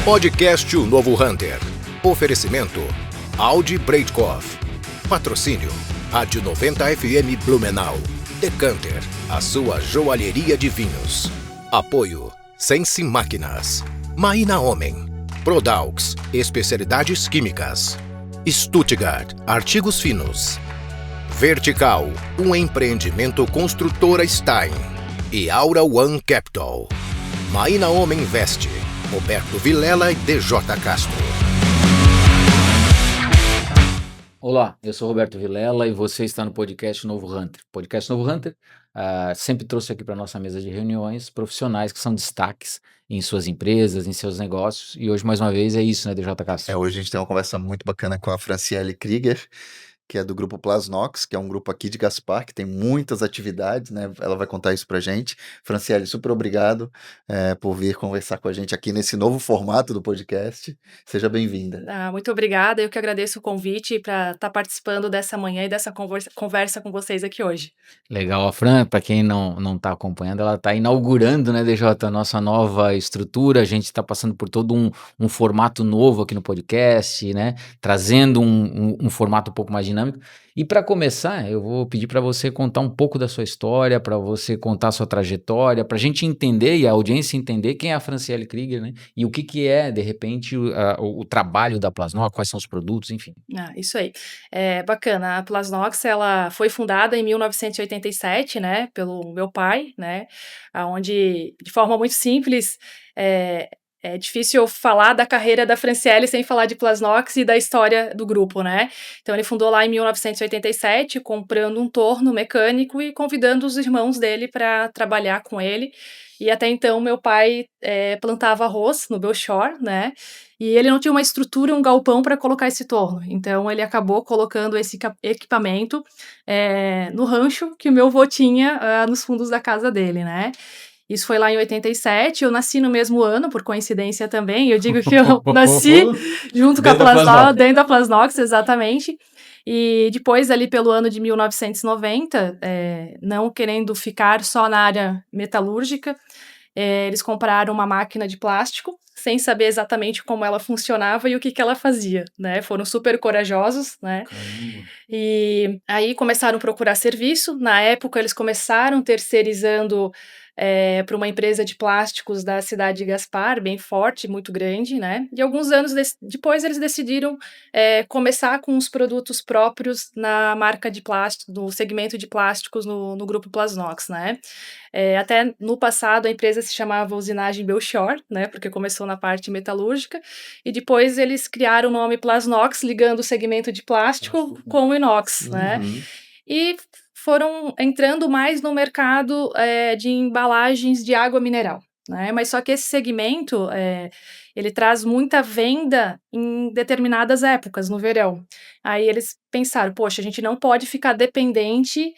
Podcast O Novo Hunter. Oferecimento Audi Breitkopf. Patrocínio Rádio 90 FM Blumenau. Decanter, a sua joalheria de vinhos. Apoio Sense Máquinas. Maína Homem. Prodaux, especialidades químicas. Stuttgart, artigos finos. Vertical, um empreendimento construtora Stein. E Aura One Capital. Maína Homem Investe. Roberto Vilela e DJ Castro. Olá, eu sou Roberto Vilela e você está no podcast Novo Hunter. Podcast Novo Hunter sempre trouxe aqui para nossa mesa de reuniões profissionais que são destaques em suas empresas, em seus negócios, e hoje mais uma vez é isso, né, DJ Castro? Hoje a gente tem uma conversa muito bacana com a Franciele Krieger, que é do grupo Plasnox, que é um grupo aqui de Gaspar, que tem muitas atividades, né? Ela vai contar isso pra gente. Franciele, super obrigado por vir conversar com a gente aqui nesse novo formato do podcast. Seja bem-vinda. Muito obrigada, eu que agradeço o convite para estar participando dessa manhã e dessa conversa com vocês aqui hoje. Legal, a Fran, para quem não está acompanhando, ela está inaugurando, né, DJ, a nossa nova estrutura. A gente está passando por todo um formato novo aqui no podcast, né, trazendo um formato um pouco mais dinâmico. E para começar, eu vou pedir para você contar um pouco da sua história, para você contar a sua trajetória, para a gente entender e a audiência entender quem é a Franciele Krieger, né, e o que é, de repente, o trabalho da Plasnox, quais são os produtos, enfim. Isso aí. Bacana. A Plasnox, ela foi fundada em 1987, né, pelo meu pai, né, onde, de forma muito simples, é difícil eu falar da carreira da Franciele sem falar de Plasnox e da história do grupo, né? Então, ele fundou lá em 1987, comprando um torno mecânico e convidando os irmãos dele para trabalhar com ele. E até então, meu pai plantava arroz no Belchor, né? E ele não tinha uma estrutura, um galpão para colocar esse torno. Então, ele acabou colocando esse equipamento no rancho que o meu avô tinha nos fundos da casa dele, né? Isso foi lá em 87, eu nasci no mesmo ano, por coincidência também, eu digo que eu nasci junto com a Plasnox, dentro da Plasnox, exatamente, e depois ali pelo ano de 1990, não querendo ficar só na área metalúrgica, eles compraram uma máquina de plástico, sem saber exatamente como ela funcionava e o que ela fazia, né, foram super corajosos, né, e aí começaram a procurar serviço. Na época eles começaram terceirizando para uma empresa de plásticos da cidade de Gaspar, bem forte, muito grande, né? E alguns anos depois eles decidiram começar com os produtos próprios na marca de plástico, no segmento de plásticos no grupo Plasnox, né? Até no passado a empresa se chamava Usinagem Belchor, né? Porque começou na parte metalúrgica, e depois eles criaram o nome Plasnox, ligando o segmento de plástico com o inox, né? E foram entrando mais no mercado de embalagens de água mineral, né? Mas só que esse segmento, ele traz muita venda em determinadas épocas, no verão. Aí eles pensaram, poxa, a gente não pode ficar dependente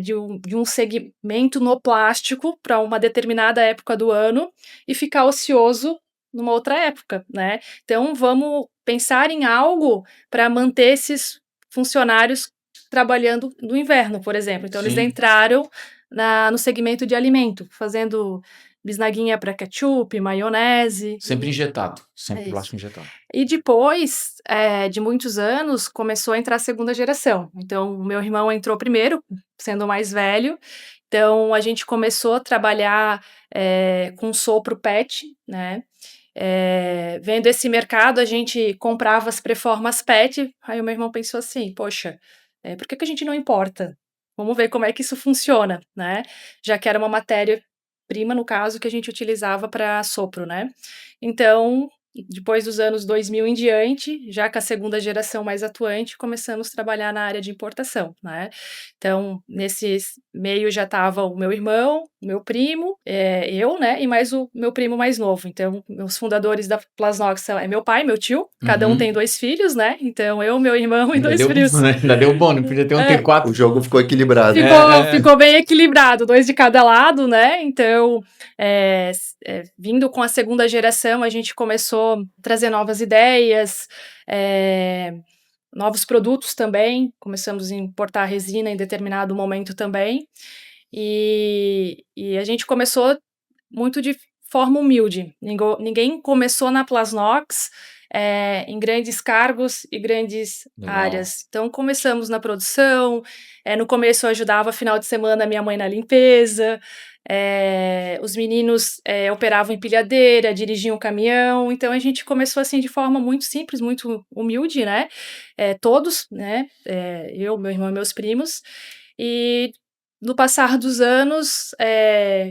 de um segmento no plástico para uma determinada época do ano e ficar ocioso numa outra época, né? Então, vamos pensar em algo para manter esses funcionários trabalhando no inverno, por exemplo. Então, eles entraram no segmento de alimento, fazendo bisnaguinha para ketchup, maionese. Sempre injetado, sempre plástico injetado. E depois de muitos anos, começou a entrar a segunda geração. Então, o meu irmão entrou primeiro, sendo o mais velho. Então, a gente começou a trabalhar com sopro PET, né? Vendo esse mercado, a gente comprava as preformas PET. Aí o meu irmão pensou assim, poxa, por que a gente não importa? Vamos ver como é que isso funciona, né? Já que era uma matéria-prima, no caso, que a gente utilizava para sopro, né? Então, depois dos anos 2000 em diante, já com a segunda geração mais atuante, começamos a trabalhar na área de importação, né? Então, nesse meio já estava o meu irmão, o meu primo, eu, né? E mais o meu primo mais novo. Então, os fundadores da Plasnox é meu pai, meu tio. Cada um tem 2 filhos, né? Então, eu, meu irmão e 2 filhos. Ainda deu bom, não podia ter ter 4. O jogo ficou equilibrado. Ficou bem equilibrado, 2 de cada lado, né? Então, vindo com a segunda geração, a gente começou a trazer novas ideias, novos produtos também. Começamos a importar resina em determinado momento também. E a gente começou muito de forma humilde. Ninguém começou na Plasnox em grandes cargos e grandes Legal. áreas. Então, começamos na produção. No começo, eu ajudava final de semana a minha mãe na limpeza. Os meninos operavam empilhadeira, dirigiam caminhão. Então, a gente começou assim de forma muito simples, muito humilde, né? Todos, né? Eu, meu irmão e meus primos. E no passar dos anos,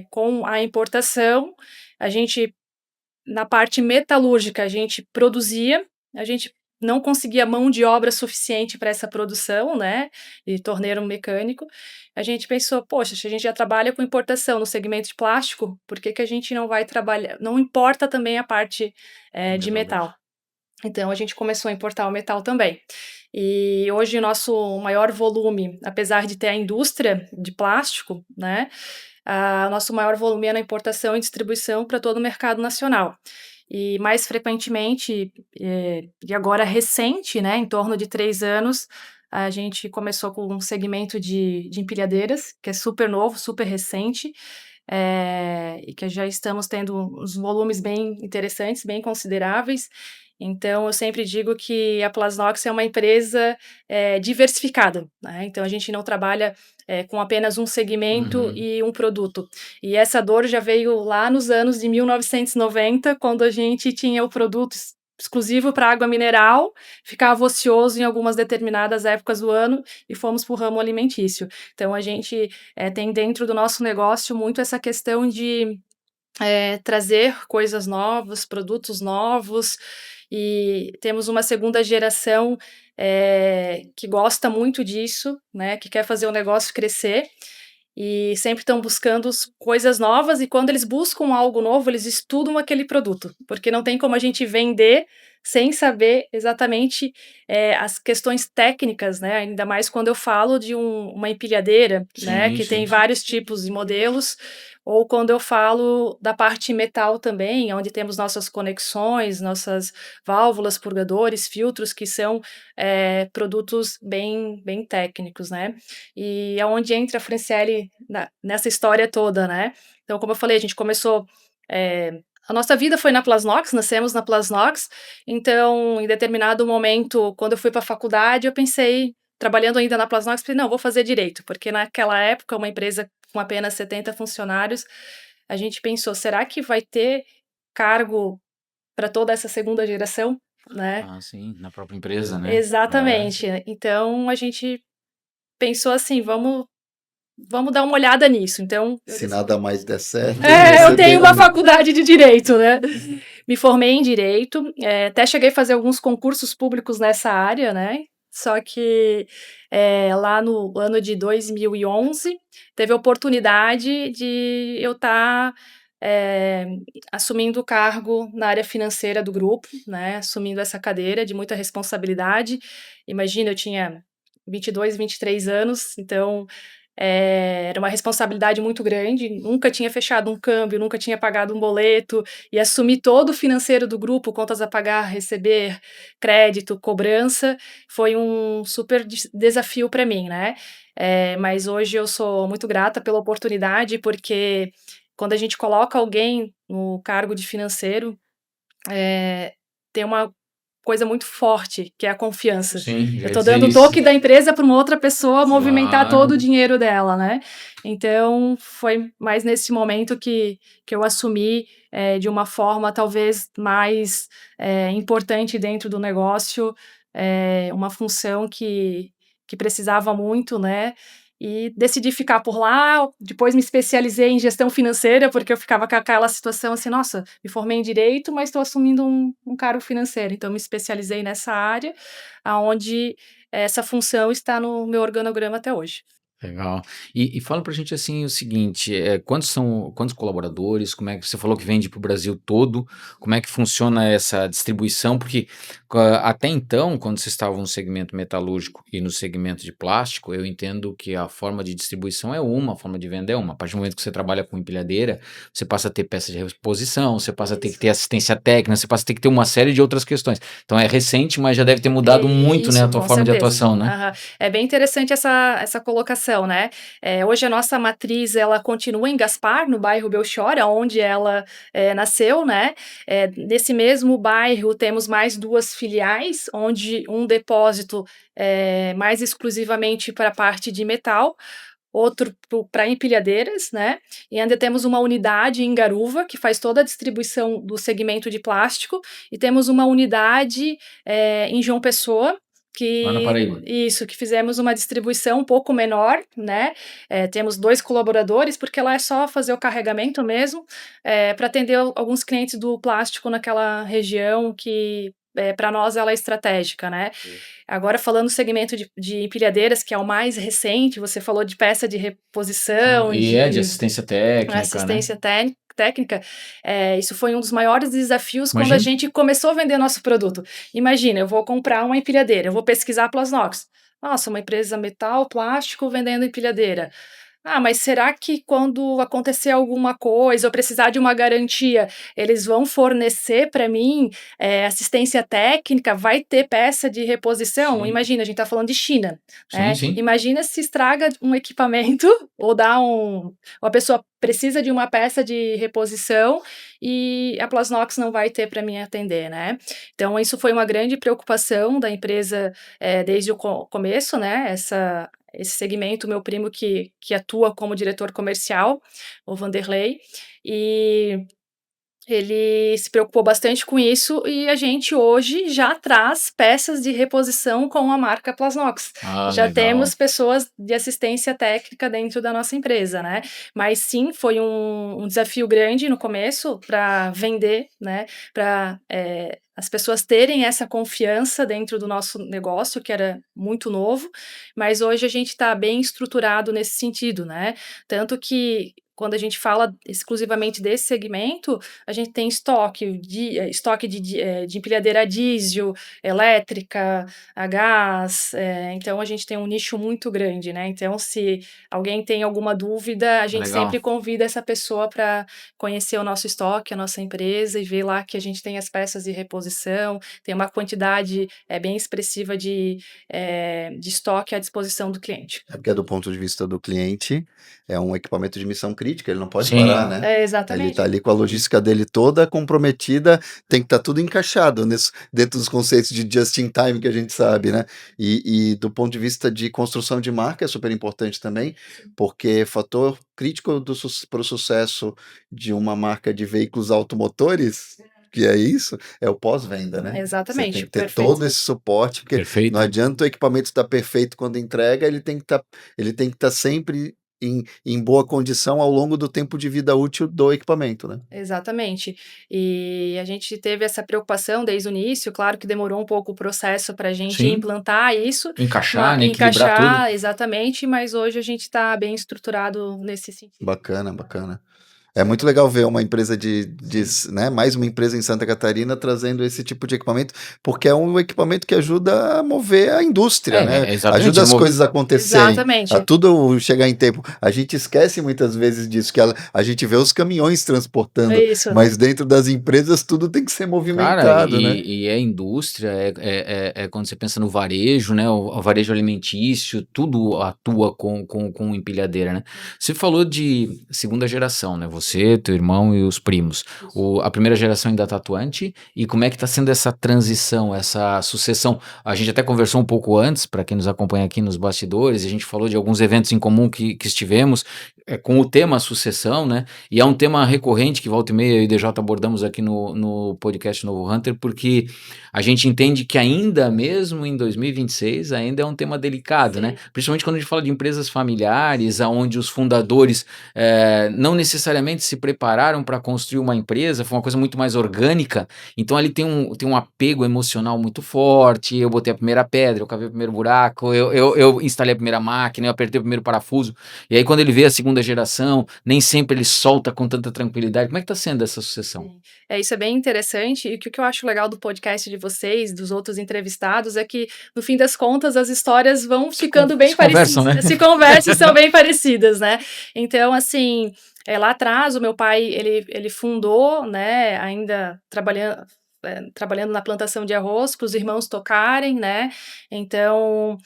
com a importação, a gente, na parte metalúrgica, a gente produzia, a gente não conseguia mão de obra suficiente para essa produção, né, de torneiro mecânico. A gente pensou, poxa, se a gente já trabalha com importação no segmento de plástico, por que que a gente não vai trabalhar, não importa também a parte de metal? Então, a gente começou a importar o metal também. E hoje o nosso maior volume, apesar de ter a indústria de plástico, né, nosso maior volume é na importação e distribuição para todo o mercado nacional. E mais frequentemente, e agora recente, né, em torno de 3 anos, a gente começou com um segmento de empilhadeiras, que é super novo, super recente, e que já estamos tendo uns volumes bem interessantes, bem consideráveis. Então, eu sempre digo que a Plasnox é uma empresa diversificada, né? Então, a gente não trabalha com apenas um segmento e um produto. E essa dor já veio lá nos anos de 1990, quando a gente tinha o produto exclusivo para água mineral, ficava ocioso em algumas determinadas épocas do ano e fomos para o ramo alimentício. Então, a gente tem dentro do nosso negócio muito essa questão de trazer coisas novas, produtos novos, e temos uma segunda geração que gosta muito disso, né, que quer fazer o negócio crescer, e sempre estão buscando coisas novas, e quando eles buscam algo novo, eles estudam aquele produto, porque não tem como a gente vender sem saber exatamente as questões técnicas, né, ainda mais quando eu falo de uma empilhadeira, né, que tem vários tipos e modelos, ou quando eu falo da parte metal também, onde temos nossas conexões, nossas válvulas, purgadores, filtros, que são produtos bem, bem técnicos, né? E é onde entra a Franciele nessa história toda, né? Então, como eu falei, a gente começou... a nossa vida foi na Plasnox, nascemos na Plasnox, então, em determinado momento, quando eu fui para a faculdade, eu pensei, trabalhando ainda na Plasnox, falei, não, vou fazer direito, porque naquela época, uma empresa com apenas 70 funcionários, a gente pensou, será que vai ter cargo para toda essa segunda geração, né? Ah, sim, na própria empresa, né? Exatamente. Então, a gente pensou assim, vamos dar uma olhada nisso. Então, Se nada mais der certo, eu você tenho tem uma faculdade de Direito, né? Me formei em Direito, até cheguei a fazer alguns concursos públicos nessa área, né? Só que lá no ano de 2011, teve a oportunidade de eu estar assumindo o cargo na área financeira do grupo, né? Assumindo essa cadeira de muita responsabilidade. Imagina, eu tinha 22, 23 anos, então era uma responsabilidade muito grande, nunca tinha fechado um câmbio, nunca tinha pagado um boleto, e assumir todo o financeiro do grupo, contas a pagar, receber, crédito, cobrança, foi um super desafio para mim, né? Mas hoje eu sou muito grata pela oportunidade, porque quando a gente coloca alguém no cargo de financeiro, tem uma coisa muito forte, que é a confiança. Sim, eu tô dando o toque da empresa para uma outra pessoa movimentar todo o dinheiro dela, né? Então, foi mais nesse momento que eu assumi de uma forma talvez mais importante dentro do negócio, uma função que precisava muito, né? E decidi ficar por lá, depois me especializei em gestão financeira, porque eu ficava com aquela situação assim, nossa, me formei em Direito, mas estou assumindo um cargo financeiro. Então, me especializei nessa área, onde essa função está no meu organograma até hoje. Legal. E fala pra gente assim o seguinte, quantos colaboradores, como é que você falou que vende para o Brasil todo, como é que funciona essa distribuição? Porque até então, quando vocês estavam no segmento metalúrgico e no segmento de plástico, eu entendo que a forma de distribuição é uma, a forma de venda é uma. A partir do momento que você trabalha com empilhadeira, você passa a ter peça de reposição, você passa a ter que ter assistência técnica, você passa a ter que ter uma série de outras questões. Então é recente, mas já deve ter mudado muito, né, a tua forma de atuação, né? É bem interessante essa colocação. expansão, né? Hoje a nossa matriz, ela continua em Gaspar, no bairro Belchior, onde ela nasceu, né? Nesse mesmo bairro temos mais 2 filiais, onde um depósito mais exclusivamente para a parte de metal, outro para empilhadeiras, né? E ainda temos uma unidade em Garuva, que faz toda a distribuição do segmento de plástico, e temos uma unidade em João Pessoa, Lá na Paraíba. que fizemos uma distribuição um pouco menor, né? Temos 2 colaboradores, porque lá é só fazer o carregamento mesmo, para atender alguns clientes do plástico naquela região que para nós ela é estratégica, né? Agora falando do segmento de empilhadeiras, que é o mais recente, você falou de peça de reposição, E de assistência técnica, né? assistência técnica, isso foi um dos maiores desafios quando a Imagina. gente começou a vender nosso produto. Imagina, eu vou comprar uma empilhadeira, eu vou pesquisar Plasnox. Nossa, uma empresa metal, plástico, vendendo empilhadeira. Mas será que quando acontecer alguma coisa, eu precisar de uma garantia, eles vão fornecer para mim assistência técnica? Vai ter peça de reposição? Sim. Imagina, a gente está falando de China, né? Sim. Imagina se estraga um equipamento ou a pessoa precisa de uma peça de reposição e a Plasnox não vai ter para mim atender, né? Então, isso foi uma grande preocupação da empresa desde o começo, né? Esse segmento, meu primo que atua como diretor comercial, o Vanderlei, e ele se preocupou bastante com isso e a gente hoje já traz peças de reposição com a marca Plasnox. Já Legal. temos pessoas de assistência técnica dentro da nossa empresa, né? Mas sim, foi um desafio grande no começo para vender, né? Para as pessoas terem essa confiança dentro do nosso negócio, que era muito novo, mas hoje a gente está bem estruturado nesse sentido, né? Tanto que quando a gente fala exclusivamente desse segmento, a gente tem estoque de empilhadeira a diesel, elétrica, a gás, então a gente tem um nicho muito grande, né? Então, se alguém tem alguma dúvida, a gente Legal. sempre convida essa pessoa para conhecer o nosso estoque, a nossa empresa, e ver lá que a gente tem as peças de reposição, tem uma quantidade bem expressiva de estoque à disposição do cliente. Porque do ponto de vista do cliente, é um equipamento de missão crítica, ele não pode Sim. parar, né? Ele Exatamente. está ali com a logística dele toda comprometida, tem que estar tudo encaixado dentro dos conceitos de just in time que a gente sabe, né? E do ponto de vista de construção de marca é super importante também, porque fator crítico para o sucesso de uma marca de veículos automotores, que é isso, é o pós-venda, né? Você Exatamente, tem que ter perfeito. todo esse suporte, porque Perfeito. não adianta o equipamento estar perfeito quando entrega, ele tem que estar sempre em boa condição ao longo do tempo de vida útil do equipamento, né? Exatamente. E a gente teve essa preocupação desde o início, claro que demorou um pouco o processo para a gente Sim. implantar isso, Encaixar, né? Equilibrar tudo. exatamente, mas hoje a gente está bem estruturado nesse sentido. Bacana, bacana. É muito legal ver uma empresa né, mais uma empresa em Santa Catarina trazendo esse tipo de equipamento, porque é um equipamento que ajuda a mover a indústria, né? Exatamente. Ajuda as coisas a acontecerem, Exatamente. a tudo chegar em tempo. A gente esquece muitas vezes disso, que a gente vê os caminhões transportando, Isso. mas dentro das empresas tudo tem que ser movimentado, Cara, né? e é indústria, é quando você pensa no varejo, né? O varejo alimentício, tudo atua com empilhadeira, né? Você falou de segunda geração, né? Você, teu irmão e os primos. A primeira geração ainda tá atuante, e como é que tá sendo essa transição, essa sucessão? A gente até conversou um pouco antes, para quem nos acompanha aqui nos bastidores, a gente falou de alguns eventos em comum que estivemos, com o tema sucessão, né? E é um tema recorrente que volta e meia eu e DJ abordamos aqui no podcast Novo Hunter, porque a gente entende que ainda mesmo em 2026 ainda é um tema delicado, né? Principalmente quando a gente fala de empresas familiares, onde os fundadores não necessariamente se prepararam para construir uma empresa, foi uma coisa muito mais orgânica, então ali tem um apego emocional muito forte. Eu botei a primeira pedra, eu cavei o primeiro buraco, eu instalei a primeira máquina, eu apertei o primeiro parafuso, e aí quando ele vê a segunda geração, nem sempre ele solta com tanta tranquilidade. Como é que tá sendo essa sucessão? Isso é bem interessante, e o que eu acho legal do podcast de vocês, dos outros entrevistados, é que, no fim das contas, as histórias vão ficando bem parecidas. Conversam, né? Se conversam e são bem parecidas, né? Então, assim, lá atrás, o meu pai, ele fundou, né, ainda trabalhando na plantação de arroz, para os irmãos tocarem, né? Então,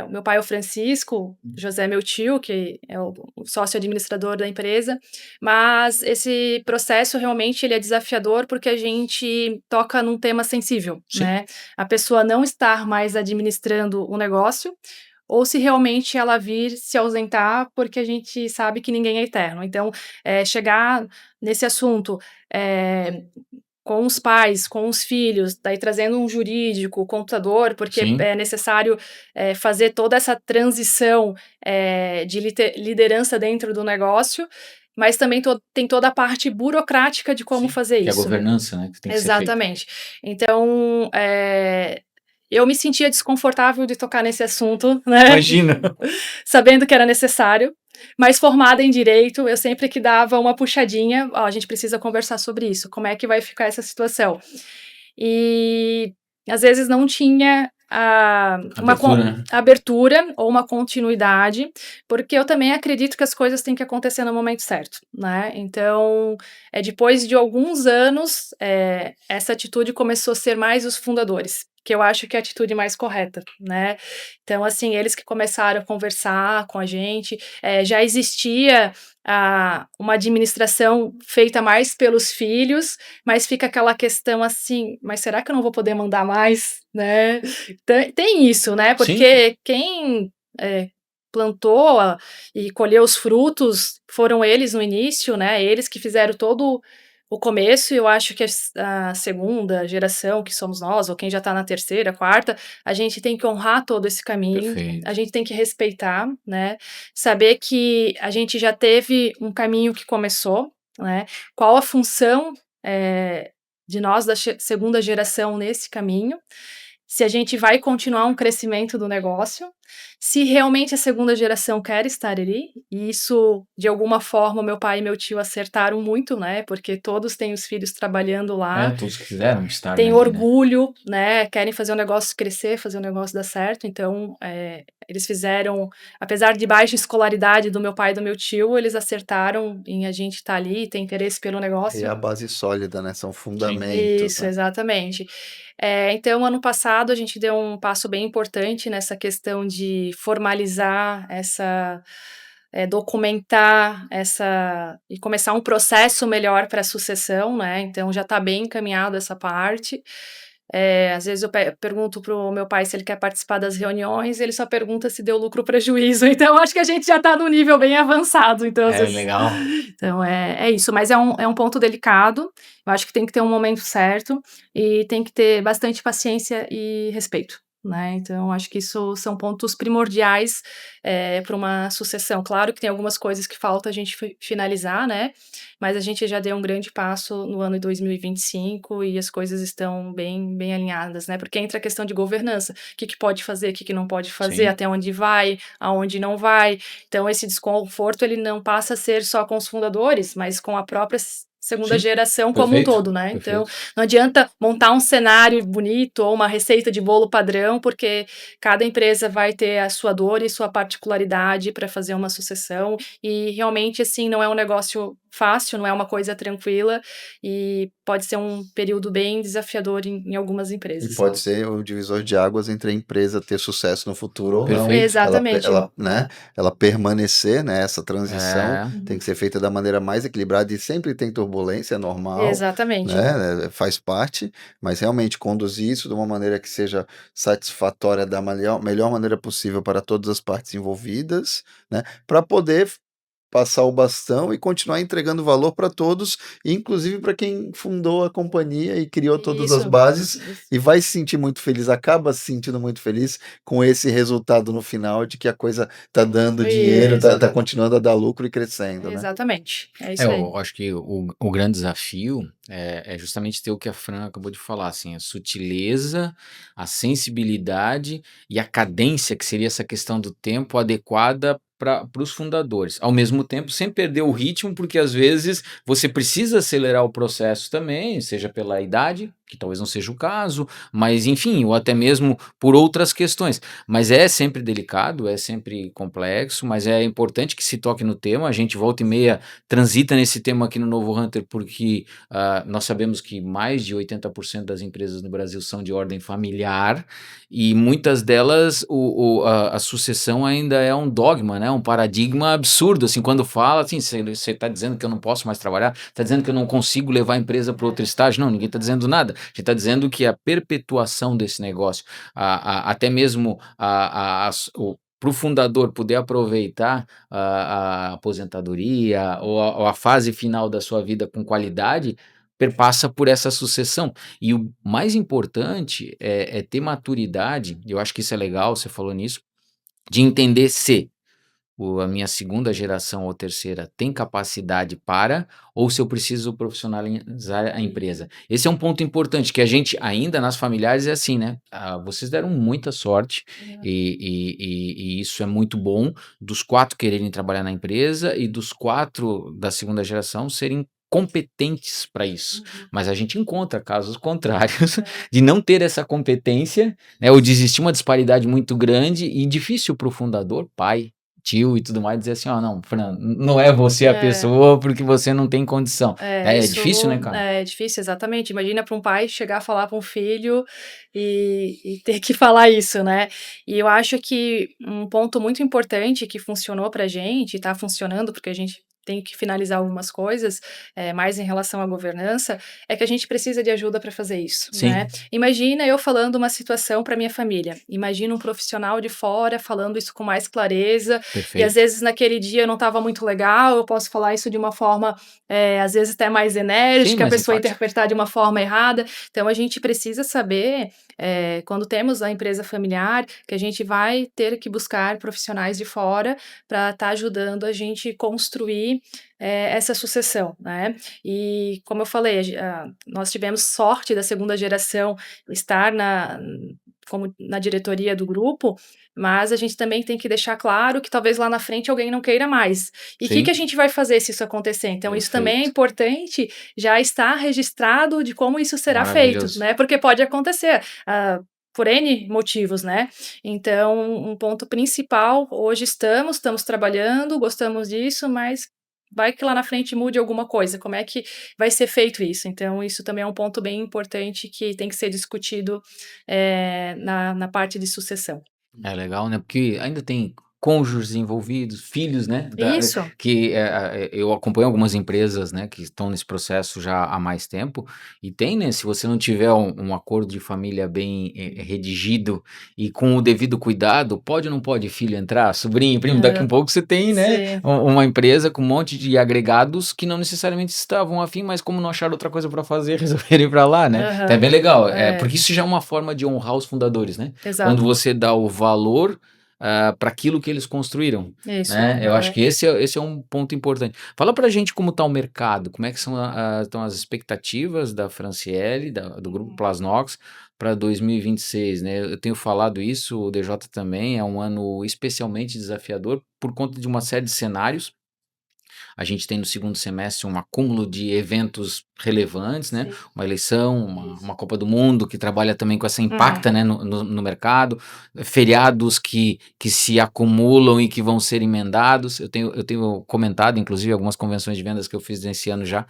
o meu pai é o Francisco, José é meu tio, que é o sócio administrador da empresa, mas esse processo realmente ele é desafiador porque a gente toca num tema sensível, Sim. né? A pessoa não estar mais administrando o negócio, ou se realmente ela vir se ausentar, porque a gente sabe que ninguém é eterno. Então, chegar nesse assunto, com os pais, com os filhos, daí trazendo um jurídico, o contador, porque Sim. é necessário fazer toda essa transição de liderança dentro do negócio, mas também tem toda a parte burocrática de como Sim. fazer Que é a isso. governança, né? Que tem que ser feita. Exatamente. Então, eu me sentia desconfortável de tocar nesse assunto, né? Imagina. Sabendo que era necessário, mas formada em direito, eu sempre que dava uma puxadinha, ó, a gente precisa conversar sobre isso, como é que vai ficar essa situação? E às vezes não tinha uma Abertura, né? abertura ou uma continuidade, porque eu também acredito que as coisas têm que acontecer no momento certo, né? Então, depois de alguns anos, essa atitude começou a ser mais os fundadores, que eu acho que é a atitude mais correta, né? Então, assim, eles que começaram a conversar com a gente, já existia uma administração feita mais pelos filhos, mas fica aquela questão assim, mas será que eu não vou poder mandar mais, né? Tem isso, né? Sim. Porque quem plantou e colheu os frutos foram eles no início, né? Eles que fizeram todo o começo, e eu acho que a segunda geração, que somos nós, ou quem já está na terceira, quarta, a gente tem que honrar todo esse caminho, Perfeito. a gente tem que respeitar, né? Saber que a gente já teve um caminho que começou, né? Qual a função de nós da segunda geração nesse caminho, se a gente vai continuar um crescimento do negócio, se realmente a segunda geração quer estar ali, e isso, de alguma forma, meu pai e meu tio acertaram muito, né, porque todos têm os filhos trabalhando lá. Todos quiseram estar Têm ali, né? orgulho, né, querem fazer o negócio crescer, fazer o negócio dar certo, então, eles fizeram, apesar de baixa escolaridade do meu pai e do meu tio, eles acertaram em a gente estar ali, ter interesse pelo E negócio. a base sólida, né? São Sim. fundamentos, Isso, né? exatamente. Então, ano passado, a gente deu um passo bem importante nessa questão de formalizar documentar e começar um processo melhor para a sucessão, né? Então, já está bem encaminhado essa parte. Às vezes eu pergunto para o meu pai se ele quer participar das reuniões, ele só pergunta se deu lucro ou prejuízo. Então, acho que a gente já está num nível bem avançado. Então, Legal. Então, é isso. Mas é um ponto delicado. Eu acho que tem que ter um momento certo e tem que ter bastante paciência e respeito, né? Então, acho que isso são pontos primordiais para uma sucessão. Claro que tem algumas coisas que falta a gente finalizar, né? Mas a gente já deu um grande passo no ano de 2025 e as coisas estão bem, bem alinhadas, né? Porque entra a questão de governança. O que pode fazer, o que não pode fazer, Sim. até onde vai, aonde não vai. Então, esse desconforto, ele não passa a ser só com os fundadores, mas com a própria segunda Sim. geração como um Perfeito. todo, né? Então, Perfeito. não adianta montar um cenário bonito ou uma receita de bolo padrão, porque cada empresa vai ter a sua dor e sua particularidade para fazer uma sucessão, e realmente, assim, não é um negócio fácil, não é uma coisa tranquila, e pode ser um período bem desafiador em algumas E empresas. pode ser o divisor de águas entre a empresa ter sucesso no futuro ou não. Perfeito. Exatamente. Ela permanecer, né? Essa transição É. tem que ser feita da maneira mais equilibrada, e sempre tem turbulência, é normal, Exatamente. né? Faz parte, mas realmente conduzir isso de uma maneira que seja satisfatória da melhor maneira possível para todas as partes envolvidas, né? Para poder passar o bastão e continuar entregando valor para todos, inclusive para quem fundou a companhia e criou todas as Isso. bases, e vai se sentir muito feliz, acaba se sentindo muito feliz com esse resultado no final de que a coisa tá dando dinheiro, Isso. tá continuando a dar lucro e crescendo, né? Exatamente. É isso aí. Eu acho que o grande desafio é justamente ter o que a Fran acabou de falar, assim, a sutileza, a sensibilidade e a cadência, que seria essa questão do tempo adequada para os fundadores. Ao mesmo tempo, sem perder o ritmo, porque às vezes você precisa acelerar o processo também, seja pela idade, que talvez não seja o caso, mas enfim, ou até mesmo por outras questões. Mas é sempre delicado, é sempre complexo, mas é importante que se toque no tema. A gente volta e meia transita nesse tema aqui no Novo Hunter, porque nós sabemos que mais de 80% das empresas no Brasil são de ordem familiar, e muitas delas a sucessão ainda é um dogma, né? Um paradigma absurdo, assim, quando fala, assim, você está dizendo que eu não posso mais trabalhar, está dizendo que eu não consigo levar a empresa para outro estágio. Não, ninguém está dizendo nada. A gente está dizendo que a perpetuação desse negócio, até mesmo para o fundador poder aproveitar a aposentadoria ou a fase final da sua vida com qualidade, perpassa por essa sucessão. E o mais importante é ter maturidade, eu acho que isso é legal, você falou nisso, de entender se a minha segunda geração ou terceira tem capacidade para, ou se eu preciso profissionalizar a empresa. Esse é um ponto importante, que a gente ainda nas familiares é assim, né? Vocês deram muita sorte e isso é muito bom, dos 4 quererem trabalhar na empresa e dos 4 da segunda geração serem competentes para isso. Mas a gente encontra casos contrários de não ter essa competência, né, ou de existir uma disparidade muito grande e difícil para o fundador, pai, tio e tudo mais, dizer assim, não, Fran, não é você a pessoa porque você não tem condição. É difícil, né, cara? É difícil, exatamente. Imagina para um pai chegar a falar para um filho e ter que falar isso, né? E eu acho que um ponto muito importante que funcionou pra gente, tá funcionando porque a gente tem que finalizar algumas coisas, mais em relação à governança, é que a gente precisa de ajuda para fazer isso, né? Imagina eu falando uma situação para minha família. Imagina um profissional de fora falando isso com mais clareza. Perfeito. E às vezes naquele dia não estava muito legal, eu posso falar isso de uma forma, às vezes até mais enérgica, a pessoa interpretar de uma forma errada. Então a gente precisa saber, quando temos a empresa familiar, que a gente vai ter que buscar profissionais de fora para estar ajudando a gente construir essa sucessão, né? E como eu falei, nós tivemos sorte da segunda geração estar como na diretoria do grupo, mas a gente também tem que deixar claro que talvez lá na frente alguém não queira mais. E o que a gente vai fazer se isso acontecer? Então, isso também é importante já estar registrado de como isso será feito, né? Porque pode acontecer. Por N motivos, né? Então, um ponto principal, hoje estamos trabalhando, gostamos disso, mas vai que lá na frente mude alguma coisa, como é que vai ser feito isso? Então, isso também é um ponto bem importante que tem que ser discutido na parte de sucessão. É legal, né? Porque ainda tem cônjuges envolvidos, filhos, né? Isso. Que eu acompanho algumas empresas, né, que estão nesse processo já há mais tempo, e tem, né? Se você não tiver um acordo de família bem redigido e com o devido cuidado, pode ou não pode filho entrar, sobrinho, primo, daqui um pouco você tem, né? Uma empresa com um monte de agregados que não necessariamente estavam afim, mas como não acharam outra coisa para fazer, resolveram ir para lá, né? Então é bem legal, porque isso já é uma forma de honrar os fundadores, né? Exato. Quando você dá o valor para aquilo que eles construíram, isso, né? Eu acho que esse é um ponto importante. Fala pra gente como está o mercado, como é que estão as expectativas da Franciele, do Grupo Plasnox, para 2026, né? Eu tenho falado isso, o DJ também, é um ano especialmente desafiador por conta de uma série de cenários. A gente tem no segundo semestre um acúmulo de eventos relevantes, né? Uma eleição, uma Copa do Mundo, que trabalha também com essa impacta, né, no mercado, feriados que se acumulam e que vão ser emendados. Eu tenho comentado, inclusive, algumas convenções de vendas que eu fiz nesse ano já,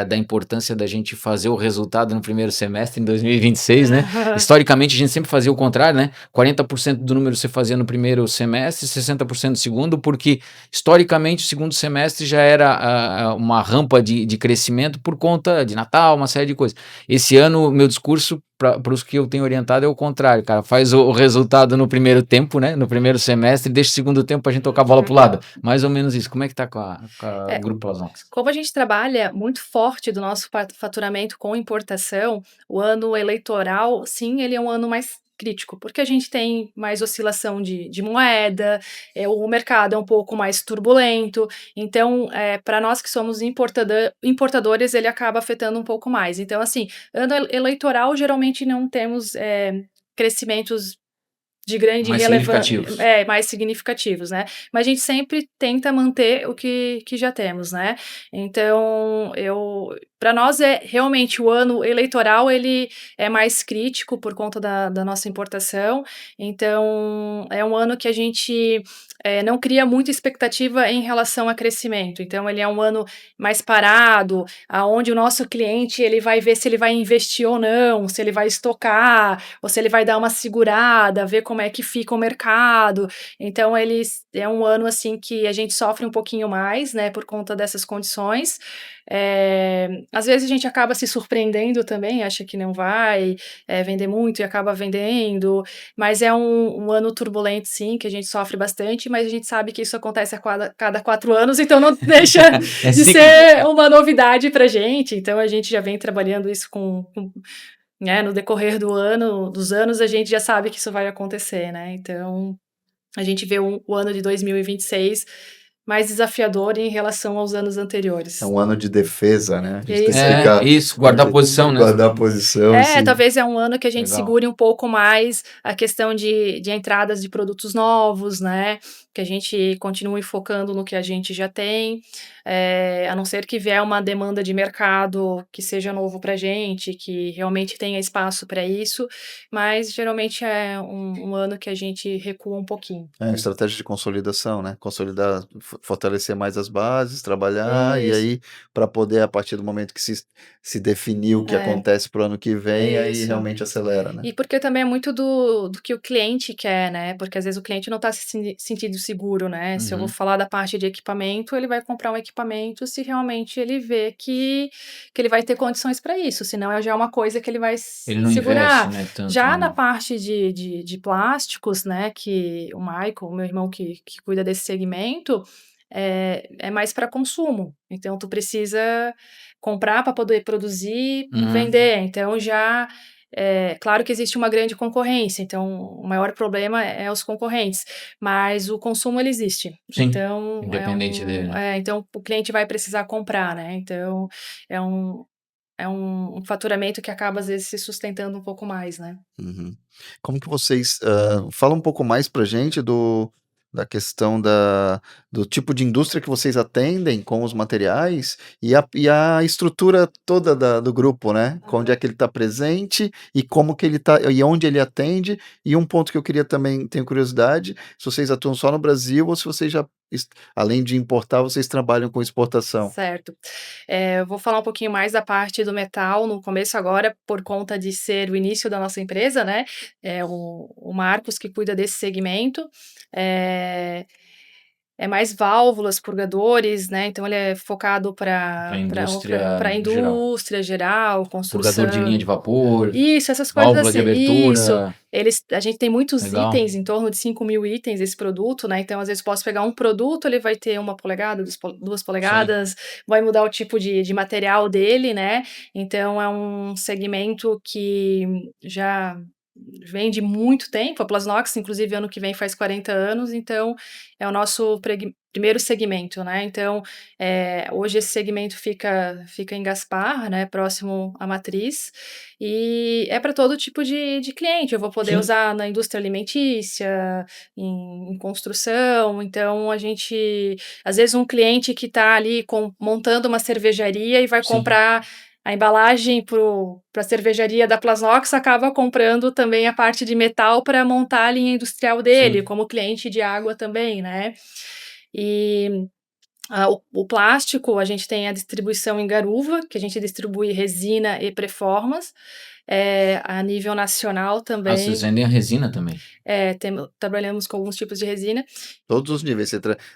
da importância da gente fazer o resultado no primeiro semestre, em 2026, né? Historicamente, a gente sempre fazia o contrário, né? 40% do número você fazia no primeiro semestre, 60% no segundo, porque historicamente o segundo semestre já era uma rampa de crescimento por conta de Natal, uma série de coisas. Esse ano, meu discurso para os que eu tenho orientado é o contrário, cara. Faz o resultado no primeiro tempo, né? No primeiro semestre, e deixa o segundo tempo pra gente tocar a bola pro lado. Mais ou menos isso. Como é que tá com o Grupo Plasnox? Como a gente trabalha muito forte do nosso faturamento com importação, o ano eleitoral, sim, ele é um ano mais crítico, porque a gente tem mais oscilação de moeda, o mercado é um pouco mais turbulento, então, para nós que somos importadores, ele acaba afetando um pouco mais. Então, assim, ano eleitoral, geralmente não temos crescimentos de grande relevância, mais significativos, né? Mas a gente sempre tenta manter o que já temos, né? Então, para nós realmente o ano eleitoral ele é mais crítico por conta da nossa importação, então é um ano que a gente não cria muita expectativa em relação a crescimento, então ele é um ano mais parado, aonde o nosso cliente ele vai ver se ele vai investir ou não, se ele vai estocar, ou se ele vai dar uma segurada, ver como é que fica o mercado, então é um ano assim que a gente sofre um pouquinho mais, né, por conta dessas condições. Às vezes a gente acaba se surpreendendo também, acha que não vai vender muito e acaba vendendo, mas é um ano turbulento sim, que a gente sofre bastante, mas a gente sabe que isso acontece a cada 4 anos, então não deixa de ser uma novidade pra gente, então a gente já vem trabalhando isso né, no decorrer dos anos a gente já sabe que isso vai acontecer, né, então a gente vê o ano de 2026 mais desafiador em relação aos anos anteriores. É um ano de defesa, né? A gente tem que Isso. ficar- Isso, guardar a posição, né? Guardar a posição. assim. Talvez é um ano que a gente Legal. segure um pouco mais a questão de entradas de produtos novos, né? Que a gente continue focando no que a gente já tem, a não ser que vier uma demanda de mercado que seja novo pra gente, que realmente tenha espaço para isso, mas geralmente é um ano que a gente recua um pouquinho. Estratégia de consolidação, né? Consolidar, fortalecer mais as bases, trabalhar, e Isso. aí, para poder, a partir do momento que se definiu o que acontece para o ano que vem, aí Isso. realmente acelera, né? E porque também é muito do que o cliente quer, né? Porque às vezes o cliente não está se sentindo seguro, né? Se eu vou falar da parte de equipamento, ele vai comprar um equipamento se realmente ele vê que ele vai ter condições para isso, senão já é uma coisa que ele vai Ele não segurar. investe, né, tanto. Já na parte de plásticos, né? Que o Michael, meu irmão que cuida desse segmento, é mais para consumo. Então, tu precisa comprar para poder produzir, vender. Então, já claro que existe uma grande concorrência, então o maior problema é os concorrentes, mas o consumo ele existe. Sim, Então, independente dele. então o cliente vai precisar comprar, né? Então é um faturamento que acaba às vezes se sustentando um pouco mais, né? Uhum. Como que vocês... fala um pouco mais pra gente da questão do tipo de indústria que vocês atendem com os materiais e a estrutura toda do grupo, né? Onde é que ele está presente e como que ele tá, e onde ele atende. E um ponto que eu queria também, tenho curiosidade, se vocês atuam só no Brasil ou se vocês já, além de importar, vocês trabalham com exportação. Certo. Eu vou falar um pouquinho mais da parte do metal no começo agora, por conta de ser o início da nossa empresa, né? É o Marcos que cuida desse segmento. É mais válvulas, purgadores, né? Então ele é focado para indústria geral, construção. Purgador de linha de vapor. Isso, essas coisas válvula assim. de abertura. Isso. A gente tem muitos Legal. itens, em torno de 5.000 itens esse produto, né? Então, às vezes, posso pegar um produto, ele vai ter 1 polegada, 2 polegadas, vai mudar o tipo de material dele, né? Então, é um segmento que já vem de muito tempo. A Plasnox, inclusive, ano que vem faz 40 anos, então é o nosso primeiro segmento, né? Então, hoje esse segmento fica em Gaspar, né? Próximo à matriz, e é para todo tipo de cliente. Eu vou poder usar na indústria alimentícia, em construção. Então, a gente, às vezes, um cliente que está ali montando uma cervejaria e vai comprar a embalagem para a cervejaria da Plasnox, acaba comprando também a parte de metal para montar a linha industrial dele, como cliente de água também, né? E o plástico, a gente tem a distribuição em Garuva, que a gente distribui resina e preformas, a nível nacional também. Vocês vendem a resina também? Trabalhamos com alguns tipos de resina. Todos os níveis,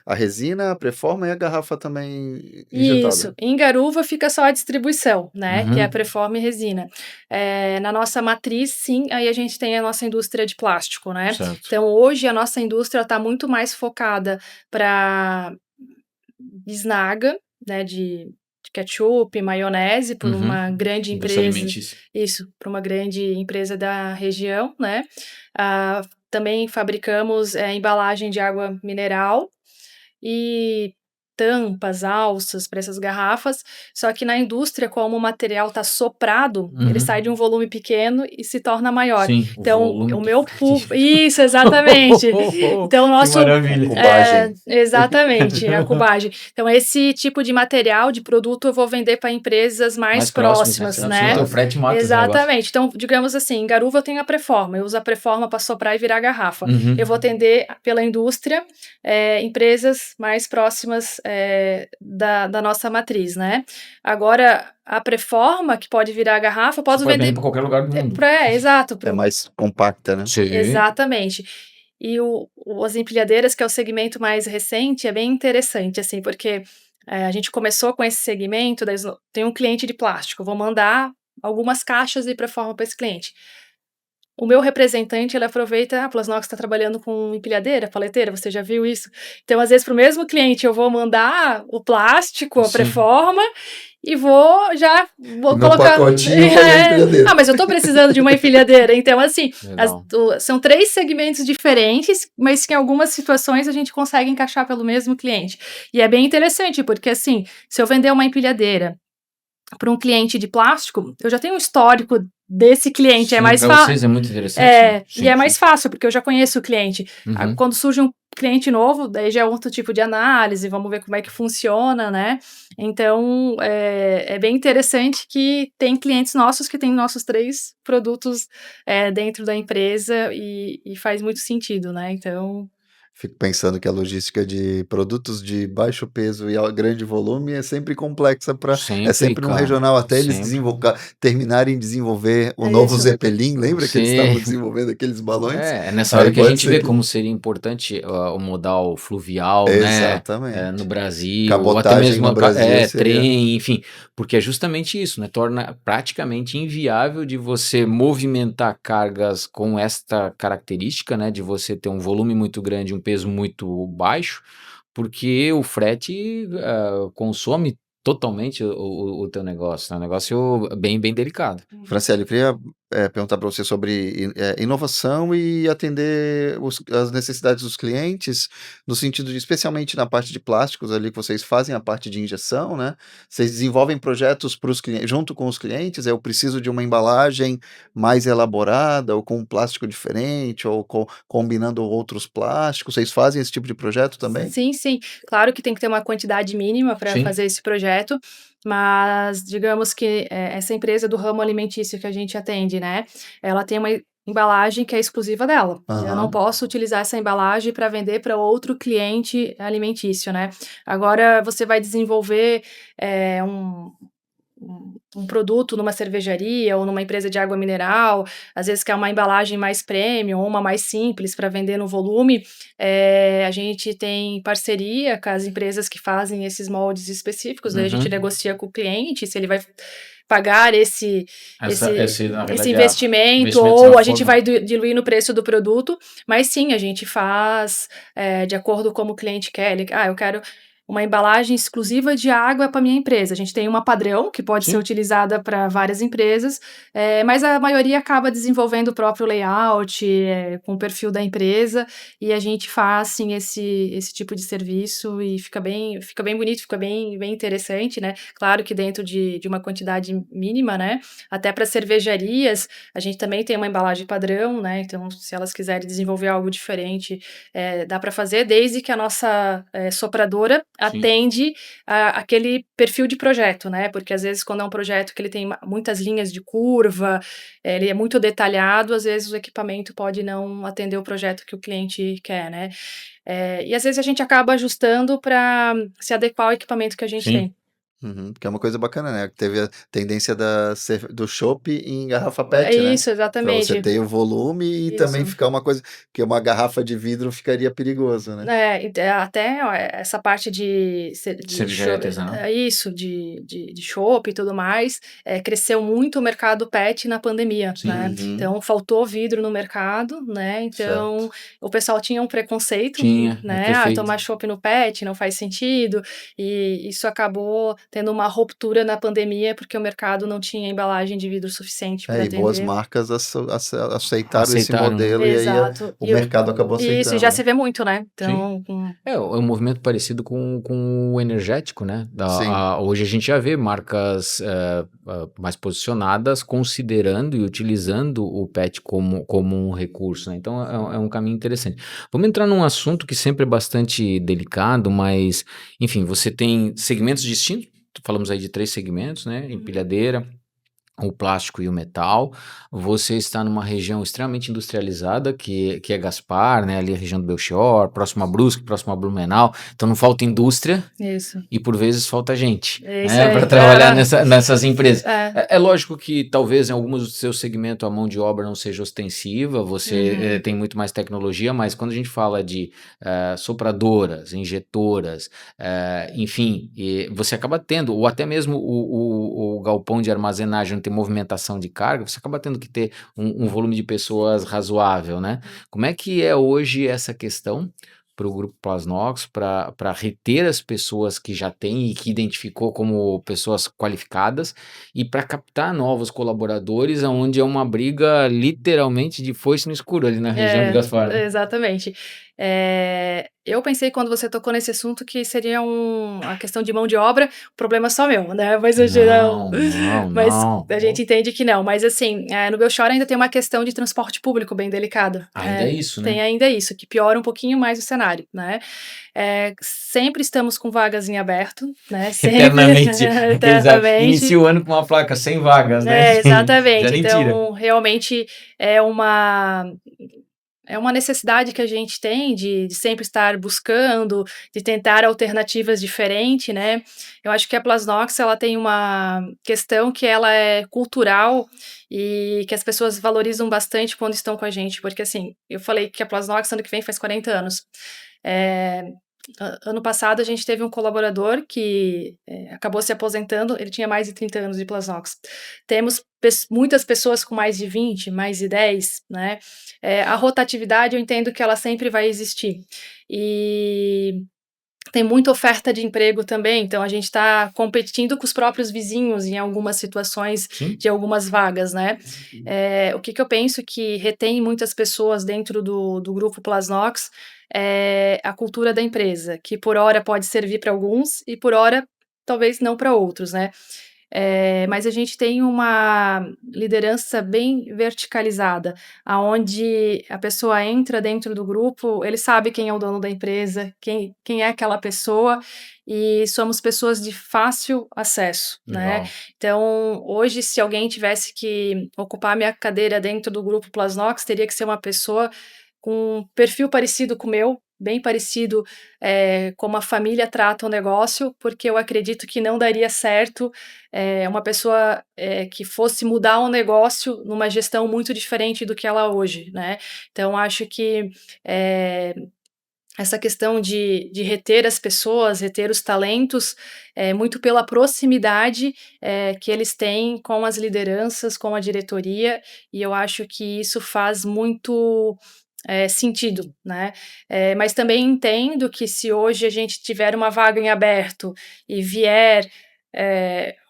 a resina, a preforma e a garrafa também injetada. Isso, em Garuva fica só a distribuição, né, que é a preforma e resina. Na nossa matriz, sim, aí a gente tem a nossa indústria de plástico, né. Certo. Então hoje a nossa indústria está muito mais focada para bisnaga, né, de ketchup, maionese, por uma grande empresa. Isso, para uma grande empresa da região, né. Também fabricamos embalagem de água mineral e tampas, alças para essas garrafas, só que na indústria, como o material está soprado, ele sai de um volume pequeno e se torna maior. Sim, o Então, volume o do meu frete. isso, exatamente. Então, o Que nosso maravilha. Cubagem. exatamente, a cubagem. Então, esse tipo de material, de produto, eu vou vender para empresas mais Mais próximos, né? próximas, Senão né? o frete mata os negócios. Exatamente. Então, digamos assim, em Garuva eu tenho a Preforma, eu uso a Preforma para soprar e virar garrafa. Uhum. Eu vou atender pela indústria, empresas mais próximas da nossa matriz, né? Agora, a Preforma, que pode virar garrafa, eu Você posso pode vender. vender para qualquer lugar do mundo. Exato. É mais compacta, né? Sim. Exatamente. E as empilhadeiras, que é o segmento mais recente, é bem interessante, assim, porque a gente começou com esse segmento, tem um cliente de plástico, eu vou mandar algumas caixas de Preforma para esse cliente. O meu representante, ele aproveita, a Plasnox está trabalhando com empilhadeira, paleteira, você já viu isso? Então, às vezes, para o mesmo cliente, eu vou mandar o plástico, a Sim. Preforma, e vou No colocar. pacotinho fazer a empilhadeira. Mas eu estou precisando de uma empilhadeira. Então, assim, Legal. são 3 segmentos diferentes, mas que em algumas situações a gente consegue encaixar pelo mesmo cliente. E é bem interessante, porque assim, se eu vender uma empilhadeira para um cliente de plástico, eu já tenho um histórico desse cliente, é Sim, mais para fácil. vocês é muito interessante. Né? Sim, E é mais fácil, porque eu já conheço o cliente. Uhum. Quando surge um cliente novo, daí já é outro tipo de análise, vamos ver como é que funciona, né? Então, é bem interessante que tem clientes nossos que têm nossos 3 produtos dentro da empresa e faz muito sentido, né? Então... Fico pensando que a logística de produtos de baixo peso e grande volume é sempre complexa é sempre num cara, regional, até eles terminarem de desenvolver o novo isso. Zeppelin, lembra que eles Sim. estavam desenvolvendo aqueles balões? É nessa hora que a gente vê como seria importante o modal fluvial, né? Exatamente. No Brasil, ou até Cabotagem mesmo no Brasil seria... trem, enfim, porque é justamente isso, né? Torna praticamente inviável de você movimentar cargas com esta característica, né? De você ter um volume muito grande, um peso muito baixo, porque o frete consome totalmente o teu negócio, é um negócio bem, bem delicado. Franciele, eu queria perguntar para você sobre inovação e atender as necessidades dos clientes, no sentido de, especialmente na parte de plásticos ali, que vocês fazem a parte de injeção, né? Vocês desenvolvem projetos para os clientes, junto com os clientes, eu preciso de uma embalagem mais elaborada, ou com um plástico diferente, ou combinando outros plásticos, vocês fazem esse tipo de projeto também? Sim, sim. Claro que tem que ter uma quantidade mínima para fazer esse projeto, mas digamos que essa empresa do ramo alimentício que a gente atende, né? Ela tem uma embalagem que é exclusiva dela. Eu não posso utilizar essa embalagem para vender para outro cliente alimentício, né? Agora você vai desenvolver um produto numa cervejaria ou numa empresa de água mineral, às vezes quer uma embalagem mais premium ou uma mais simples para vender no volume, a gente tem parceria com as empresas que fazem esses moldes específicos, daí a gente negocia com o cliente se ele vai pagar esse investimento ou a gente vai diluir no preço do produto, mas sim, a gente faz de acordo com como o cliente quer. Eu quero uma embalagem exclusiva de água para minha empresa. A gente tem uma padrão que pode ser utilizada para várias empresas, mas a maioria acaba desenvolvendo o próprio layout, com o perfil da empresa, e a gente faz, sim, esse tipo de serviço e fica bem bonito, fica bem interessante, né? Claro que dentro de uma quantidade mínima, né? Até para cervejarias, a gente também tem uma embalagem padrão, né? Então, se elas quiserem desenvolver algo diferente, dá para fazer, desde que a nossa sopradora atende aquele perfil de projeto, né? Porque às vezes quando é um projeto que ele tem muitas linhas de curva, ele é muito detalhado, às vezes o equipamento pode não atender o projeto que o cliente quer, né? E às vezes a gente acaba ajustando para se adequar ao equipamento que a gente tem. Que é uma coisa bacana, né? Teve a tendência do chopp em garrafa PET, né? Isso, exatamente. Para você ter o volume e também ficar uma coisa... Porque uma garrafa de vidro ficaria perigoso, né? Até essa parte de cervejaria artesanal. Isso, de chopp e tudo mais, cresceu muito o mercado PET na pandemia, né? Então, faltou vidro no mercado, né? Então, o pessoal tinha um preconceito, né? Tomar chopp no PET não faz sentido, e isso acabou tendo uma ruptura na pandemia, porque o mercado não tinha embalagem de vidro suficiente para E boas atender. marcas aceitaram esse Aceitaram, né? modelo e aí Exato. o mercado acabou Isso, e aceitando, já né? se vê muito, né? Sim. Então, É um movimento parecido com o energético, né? Sim. Hoje a gente já vê marcas mais posicionadas considerando e utilizando o PET como um recurso, né? Então é um caminho interessante. Vamos entrar num assunto que sempre é bastante delicado, mas, enfim, você tem segmentos distintos. Falamos aí de 3 segmentos, né? Empilhadeira, o plástico e o metal. Você está numa região extremamente industrializada, que é Gaspar, né? Ali a região do Belchior, próximo a Brusque, próximo a Blumenau. Então não falta indústria isso. e por vezes falta gente, É isso né? aí. Para trabalhar nessas empresas. É. É lógico que talvez em alguns do seu segmento a mão de obra não seja ostensiva, você tem muito mais tecnologia, mas quando a gente fala de sopradoras, injetoras, enfim, você acaba tendo, ou até mesmo o galpão de armazenagem não tem movimentação de carga, você acaba tendo que ter um volume de pessoas razoável, né? Como é que é hoje essa questão para o Grupo Plasnox, para reter as pessoas que já tem e que identificou como pessoas qualificadas e para captar novos colaboradores, onde é uma briga literalmente de foice no escuro ali na região de Gaspar, né? Exatamente. Eu pensei quando você tocou nesse assunto que seria a questão de mão de obra, o problema é só meu, né? Mas mas Não. a gente entende que não. Mas assim, no Belchior ainda tem uma questão de transporte público bem delicada. Ainda é isso, Tem né? ainda isso, que piora um pouquinho mais o cenário, né? Sempre estamos com vagas em aberto, né? Sempre, Eternamente. eternamente. Inicia o ano com uma placa 100 vagas, né? Já Exatamente. nem tira. Então, realmente é uma necessidade que a gente tem de sempre estar buscando, de tentar alternativas diferentes, né? Eu acho que a Plasnox, ela tem uma questão que ela é cultural e que as pessoas valorizam bastante quando estão com a gente, porque assim, eu falei que a Plasnox ano que vem faz 40 anos. Ano passado a gente teve um colaborador que acabou se aposentando, ele tinha mais de 30 anos de Plasnox. Temos muitas pessoas com mais de 20, mais de 10, né? A rotatividade eu entendo que ela sempre vai existir. E tem muita oferta de emprego também, então a gente está competindo com os próprios vizinhos em algumas situações de algumas vagas, né? O que eu penso que retém muitas pessoas dentro do grupo Plasnox é a cultura da empresa, que por hora pode servir para alguns e por hora talvez não para outros, né? Mas a gente tem uma liderança bem verticalizada, aonde a pessoa entra dentro do grupo, ele sabe quem é o dono da empresa, quem é aquela pessoa, e somos pessoas de fácil acesso, né? Legal. Então, hoje, se alguém tivesse que ocupar a minha cadeira dentro do grupo Plasnox, teria que ser uma pessoa com um perfil parecido com o meu, bem parecido como a família trata o negócio, porque eu acredito que não daria certo uma pessoa que fosse mudar o negócio numa gestão muito diferente do que ela hoje, né? Então, acho que essa questão de reter as pessoas, reter os talentos, muito pela proximidade que eles têm com as lideranças, com a diretoria, e eu acho que isso faz muito sentido, né? Mas também entendo que se hoje a gente tiver uma vaga em aberto e vier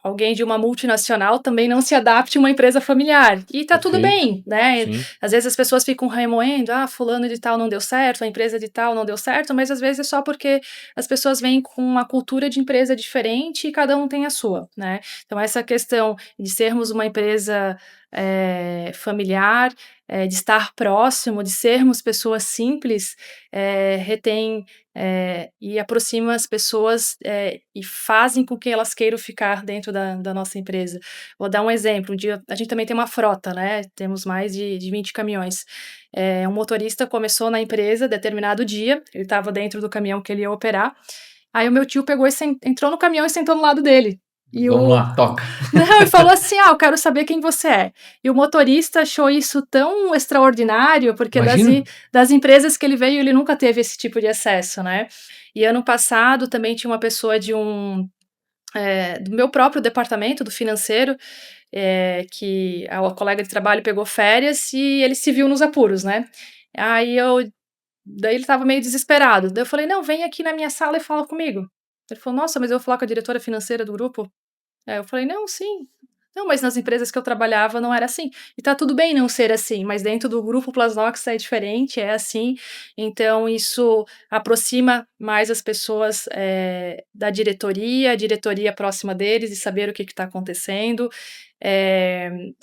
alguém de uma multinacional, também não se adapte a uma empresa familiar. E tá tudo bem, né? Sim. Às vezes as pessoas ficam remoendo, fulano de tal não deu certo, a empresa de tal não deu certo, mas às vezes é só porque as pessoas vêm com uma cultura de empresa diferente e cada um tem a sua, né? Então essa questão de sermos uma empresa familiar, de estar próximo, de sermos pessoas simples, retém e aproxima as pessoas e fazem com que elas queiram ficar dentro da nossa empresa. Vou dar um exemplo, um dia a gente também tem uma frota, né? Temos mais de 20 caminhões. Um motorista começou na empresa determinado dia, ele estava dentro do caminhão que ele ia operar, aí o meu tio pegou e entrou no caminhão e sentou no lado dele. Vamos lá, toca. Não, e falou assim, eu quero saber quem você é. E o motorista achou isso tão extraordinário, porque das empresas que ele veio, ele nunca teve esse tipo de acesso, né? E ano passado também tinha uma pessoa do meu próprio departamento, do financeiro, que a colega de trabalho pegou férias e ele se viu nos apuros, né? Daí ele estava meio desesperado. Daí eu falei, não, vem aqui na minha sala e fala comigo. Ele falou, nossa, mas eu vou falar com a diretora financeira do grupo? Aí eu falei, não, sim. Não, mas nas empresas que eu trabalhava não era assim. E tá tudo bem não ser assim, mas dentro do grupo Plasnox é diferente, é assim. Então, isso aproxima mais as pessoas da diretoria, a diretoria próxima deles e saber o que está acontecendo.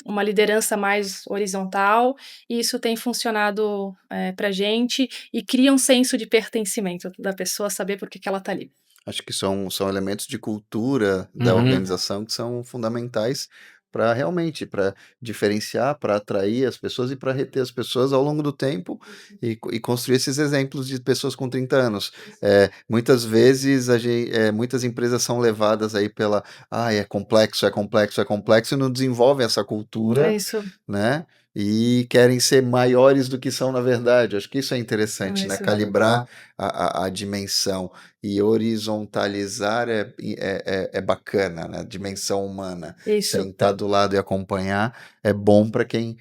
Uma liderança mais horizontal, e isso tem funcionado para a gente e cria um senso de pertencimento da pessoa saber por que ela está ali. Acho que são elementos de cultura da organização que são fundamentais para realmente, para diferenciar, para atrair as pessoas e para reter as pessoas ao longo do tempo e construir esses exemplos de pessoas com 30 anos. Muitas vezes muitas empresas são levadas aí pela é complexo, e não desenvolvem essa cultura, É isso. né? E querem ser maiores do que são na verdade. Acho que isso é interessante, né? Isso. Calibrar a dimensão e horizontalizar é bacana, né? Dimensão humana. Isso. Sentar do lado e acompanhar é bom para quem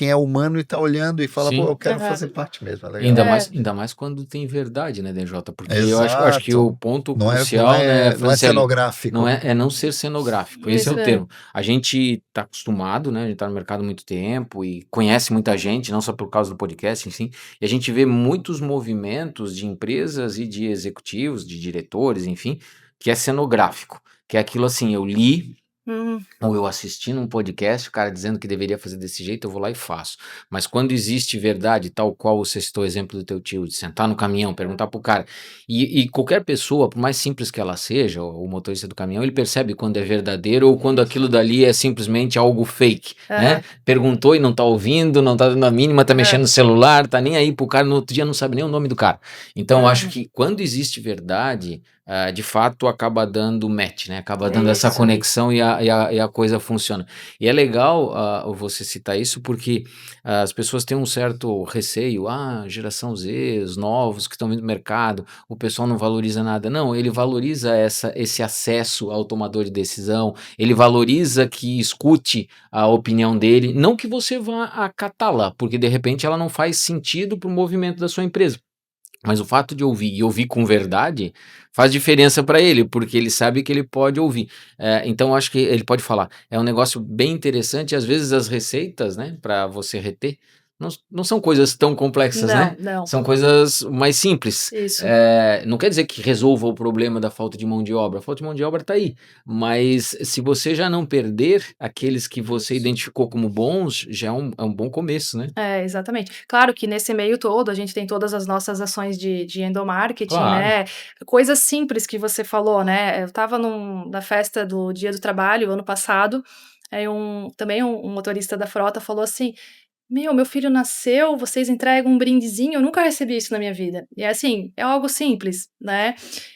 é humano e tá olhando e fala, Sim. pô, eu quero fazer parte mesmo, é legal. Ainda mais quando tem verdade, né, DJ? Porque eu acho que o ponto Não é- crucial, não é- né, não é Franciele, cenográfico. não ser cenográfico. Esse é o Isso, termo. A gente tá acostumado, né? A gente tá no mercado há muito tempo e conhece muita gente, não só por causa do podcast, enfim. E a gente vê muitos movimentos de empresas e de executivos, de diretores, enfim, que é cenográfico. Que é aquilo assim, eu li ou eu assisti num podcast, o cara dizendo que deveria fazer desse jeito, eu vou lá e faço. Mas quando existe verdade, tal qual você citou o exemplo do teu tio, de sentar no caminhão, perguntar pro cara, e qualquer pessoa, por mais simples que ela seja, o motorista do caminhão, ele percebe quando é verdadeiro ou quando aquilo dali é simplesmente algo fake, né? Perguntou e não tá ouvindo, não tá dando a mínima, tá mexendo no celular, tá nem aí pro cara, no outro dia não sabe nem o nome do cara. Então eu acho que quando existe verdade, de fato acaba dando match, né? Acaba dando essa conexão e a coisa funciona. E é legal você citar isso porque as pessoas têm um certo receio, geração Z, os novos que estão vindo do mercado, o pessoal não valoriza nada. Não, ele valoriza esse acesso ao tomador de decisão, ele valoriza que escute a opinião dele, não que você vá acatá-la, porque de repente ela não faz sentido para o movimento da sua empresa. Mas o fato de ouvir e ouvir com verdade faz diferença para ele, porque ele sabe que ele pode ouvir. Então, acho que ele pode falar. É um negócio bem interessante. E às vezes as receitas, né, para você reter, não são coisas tão complexas, né? Não. São coisas mais simples. Isso. Não quer dizer que resolva o problema da falta de mão de obra. A falta de mão de obra está aí. Mas se você já não perder aqueles que você identificou como bons, já é um bom começo, né? Exatamente. Claro que nesse meio todo, a gente tem todas as nossas ações de endomarketing, Claro. né? Coisas simples que você falou, né? Eu estava na festa do Dia do Trabalho, ano passado, aí também um motorista da frota falou assim, meu filho nasceu, vocês entregam um brindezinho, eu nunca recebi isso na minha vida. E assim, é algo simples, né?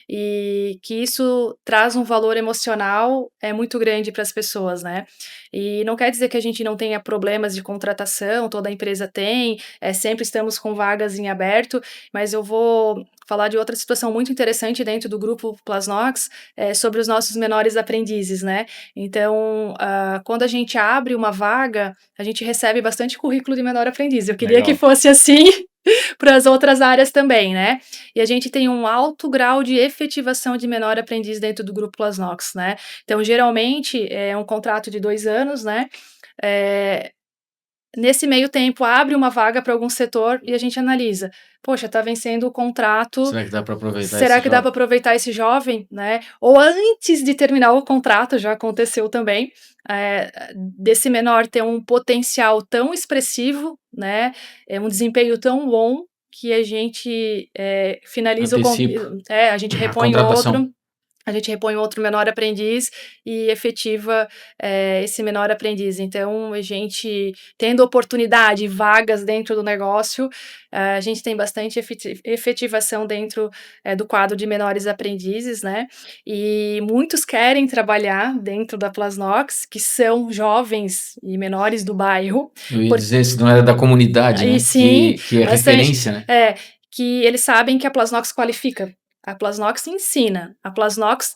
E que isso traz um valor emocional muito grande para as pessoas, né? E não quer dizer que a gente não tenha problemas de contratação, toda empresa tem, sempre estamos com vagas em aberto, mas eu vou falar de outra situação muito interessante dentro do grupo Plasnox, sobre os nossos menores aprendizes, né? Então, quando a gente abre uma vaga, a gente recebe bastante currículo de menor aprendiz. Eu queria que fosse assim para as outras áreas também, né? E a gente tem um alto grau de efetivação de menor aprendiz dentro do grupo Plasnox, né? Então, geralmente, é um contrato de 2 anos, né? Nesse meio tempo, abre uma vaga para algum setor e a gente analisa. Poxa, tá vencendo o contrato. Será que dá para aproveitar Será que dá para aproveitar esse jovem, né? Ou antes de terminar o contrato, já aconteceu também, desse menor ter um potencial tão expressivo, né? Um desempenho tão bom que a gente finaliza a gente repõe outro. A gente repõe outro menor aprendiz e efetiva esse menor aprendiz. Então, a gente tendo oportunidade, vagas dentro do negócio, a gente tem bastante efetivação dentro do quadro de menores aprendizes, né? E muitos querem trabalhar dentro da Plasnox, que são jovens e menores do bairro. Eu ia dizer, se não era da comunidade, né? Sim, que é bastante, referência, né? Que eles sabem que a Plasnox qualifica. A Plasnox ensina. A Plasnox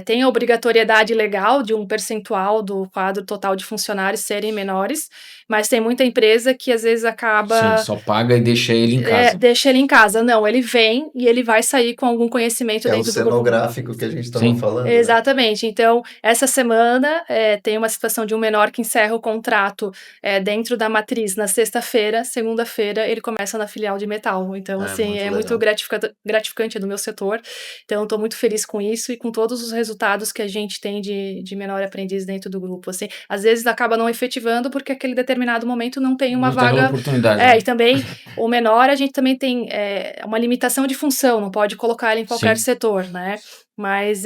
tem a obrigatoriedade legal de um percentual do quadro total de funcionários serem menores, mas tem muita empresa que às vezes Sim, acaba só paga e deixa ele em casa. deixa ele em casa. Não, ele vem e ele vai sair com algum conhecimento É o dentro do grupo. cenográfico que a gente estava Sim. falando, né? Exatamente. Então, essa semana tem uma situação de um menor que encerra o contrato dentro da matriz na sexta-feira, segunda-feira ele começa na filial de metal. Então, assim, muito é muito legal. gratificante, é do meu setor. Então, estou muito feliz com isso e com todos os resultados que a gente tem de menor aprendiz dentro do grupo. Assim, às vezes acaba não efetivando porque aquele determinado momento não tem uma Não tem aquela vaga. oportunidade, né? E também o menor a gente também tem uma limitação de função, não pode colocar ele em qualquer Sim. setor, né? Mas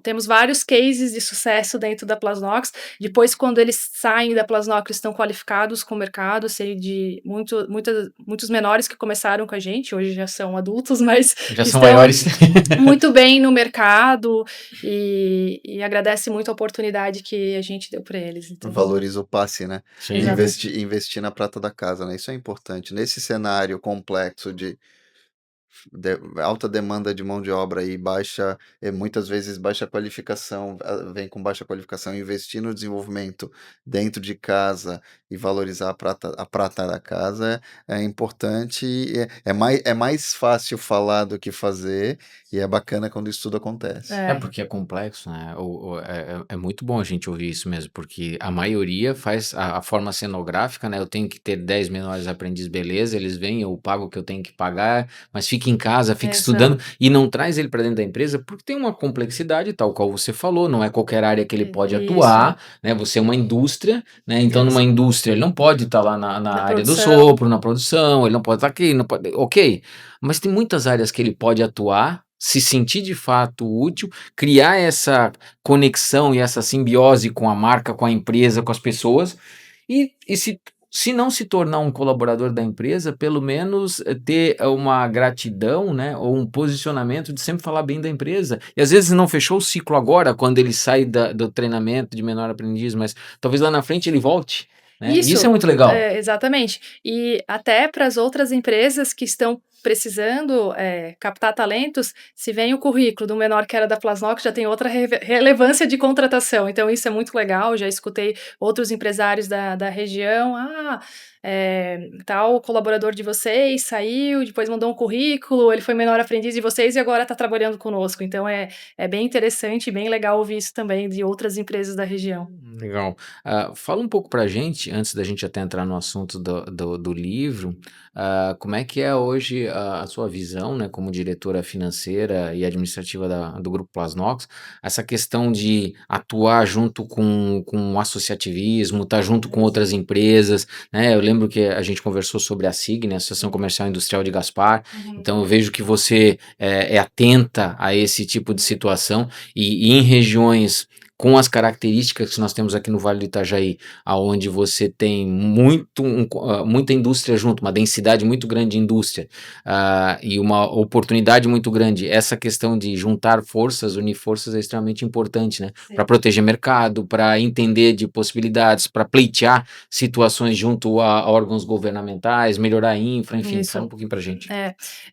temos vários cases de sucesso dentro da Plasnox. Depois, quando eles saem da Plasnox, estão qualificados com o mercado, sei de muitos menores que começaram com a gente, hoje já são adultos, mas Já são estão maiores. muito bem no mercado e agradece muito a oportunidade que a gente deu para eles. Então, Valoriza o passe, né? Sim. Exato. Investir na prata da casa, né? Isso é importante. Nesse cenário complexo de alta demanda de mão de obra e muitas vezes baixa qualificação, vem com baixa qualificação, investir no desenvolvimento dentro de casa e valorizar a prata da casa é importante, é mais fácil falar do que fazer, e é bacana quando isso tudo acontece. Porque é complexo, né? É muito bom a gente ouvir isso mesmo, porque a maioria faz a forma cenográfica, né? Eu tenho que ter 10 menores aprendizes, beleza, eles vêm, eu pago o que eu tenho que pagar, mas fica em casa, fica Exato. estudando e não traz ele para dentro da empresa, porque tem uma complexidade, tal qual você falou, não é qualquer área que ele pode Isso. atuar, né? Você é uma indústria, né? Então, numa indústria, ele não pode estar lá na área do produção. sopro, na produção, ele não pode estar aqui, não pode, ok, mas tem muitas áreas que ele pode atuar, se sentir de fato útil, criar essa conexão e essa simbiose com a marca, com a empresa, com as pessoas, e se não se tornar um colaborador da empresa, pelo menos ter uma gratidão, né, ou um posicionamento de sempre falar bem da empresa. E às vezes não fechou o ciclo agora, quando ele sai do treinamento de menor aprendiz, mas talvez lá na frente ele volte. Né? Isso é muito legal. Exatamente. E até para as outras empresas que estão precisando captar talentos, se vem o currículo do menor que era da Plasnox, já tem outra relevância de contratação. Então, isso é muito legal. Já escutei outros empresários da região. Tal colaborador de vocês saiu, depois mandou um currículo, ele foi menor aprendiz de vocês e agora está trabalhando conosco. Então, é bem interessante e bem legal ouvir isso também de outras empresas da região. Legal. Fala um pouco pra gente, antes da gente até entrar no assunto do livro, como é que é hoje a sua visão, né, como diretora financeira e administrativa do Grupo Plasnox, essa questão de atuar junto com o associativismo, estar junto com outras empresas, né? Eu lembro que a gente conversou sobre a SIG, né, Associação Comercial e Industrial de Gaspar, então eu vejo que você é atenta a esse tipo de situação e em regiões com as características que nós temos aqui no Vale do Itajaí, aonde você tem muita indústria junto, uma densidade muito grande de indústria, e uma oportunidade muito grande. Essa questão de juntar forças, unir forças é extremamente importante, né? Para proteger mercado, para entender de possibilidades, para pleitear situações junto a órgãos governamentais, melhorar a infra, enfim, fala um pouquinho pra gente.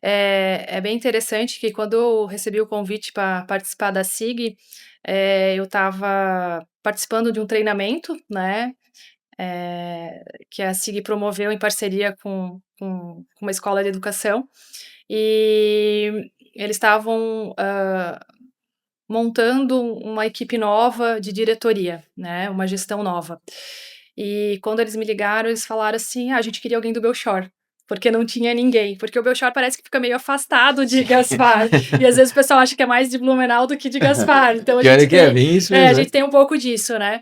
É bem interessante que quando eu recebi o convite para participar da SIG, eu estava participando de um treinamento, né, que a SIG promoveu em parceria com uma escola de educação, e eles estavam montando uma equipe nova de diretoria, né, uma gestão nova. E quando eles me ligaram, eles falaram assim: a gente queria alguém do Belchor, porque não tinha ninguém, porque o Belchor parece que fica meio afastado de Gaspar, e às vezes o pessoal acha que é mais de Blumenau do que de Gaspar, então a gente tem um pouco disso, né,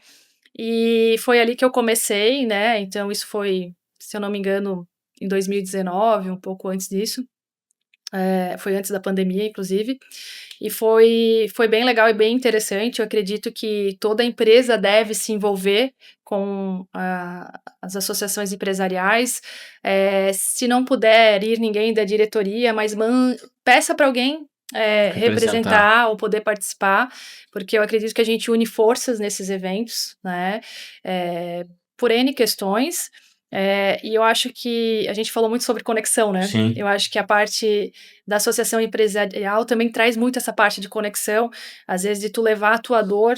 e foi ali que eu comecei, né, então isso foi, se eu não me engano, em 2019, um pouco antes disso, foi antes da pandemia, inclusive, e foi bem legal e bem interessante. Eu acredito que toda empresa deve se envolver com as associações empresariais. Se não puder ir ninguém da diretoria, mas peça para alguém representar ou poder participar, porque eu acredito que a gente une forças nesses eventos, né? Por N questões. E eu acho que a gente falou muito sobre conexão, né? Sim. Eu acho que a parte da associação empresarial também traz muito essa parte de conexão, às vezes de tu levar a tua dor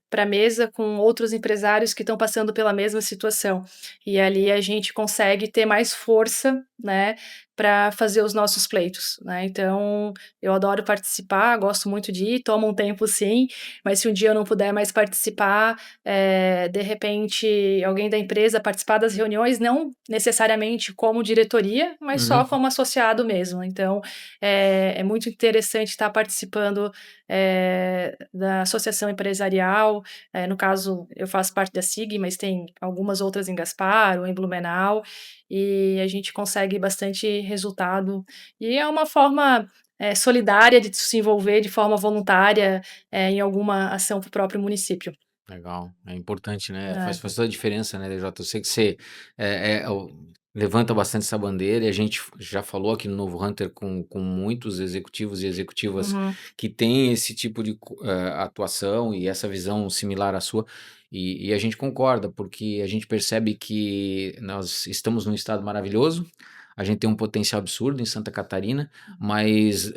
para a mesa com outros empresários que estão passando pela mesma situação. E ali a gente consegue ter mais força, né, para fazer os nossos pleitos, né? Então, eu adoro participar, gosto muito de ir, tomo um tempo sim, mas se um dia eu não puder mais participar, de repente alguém da empresa participar das reuniões, não necessariamente como diretoria, mas só como associado mesmo. Então, é muito interessante estar participando da associação empresarial. No caso, eu faço parte da SIG, mas tem algumas outras em Gaspar ou em Blumenau, e a gente consegue bastante resultado. E é uma forma solidária de se envolver de forma voluntária em alguma ação para o próprio município. Legal, é importante, né? É. Faz toda a diferença, né, DJ? Eu sei que você levanta bastante essa bandeira e a gente já falou aqui no Novo Hunter com muitos executivos e executivas Uhum. que têm esse tipo de atuação e essa visão similar à sua. E a gente concorda, porque a gente percebe que nós estamos num estado maravilhoso, a gente tem um potencial absurdo em Santa Catarina, mas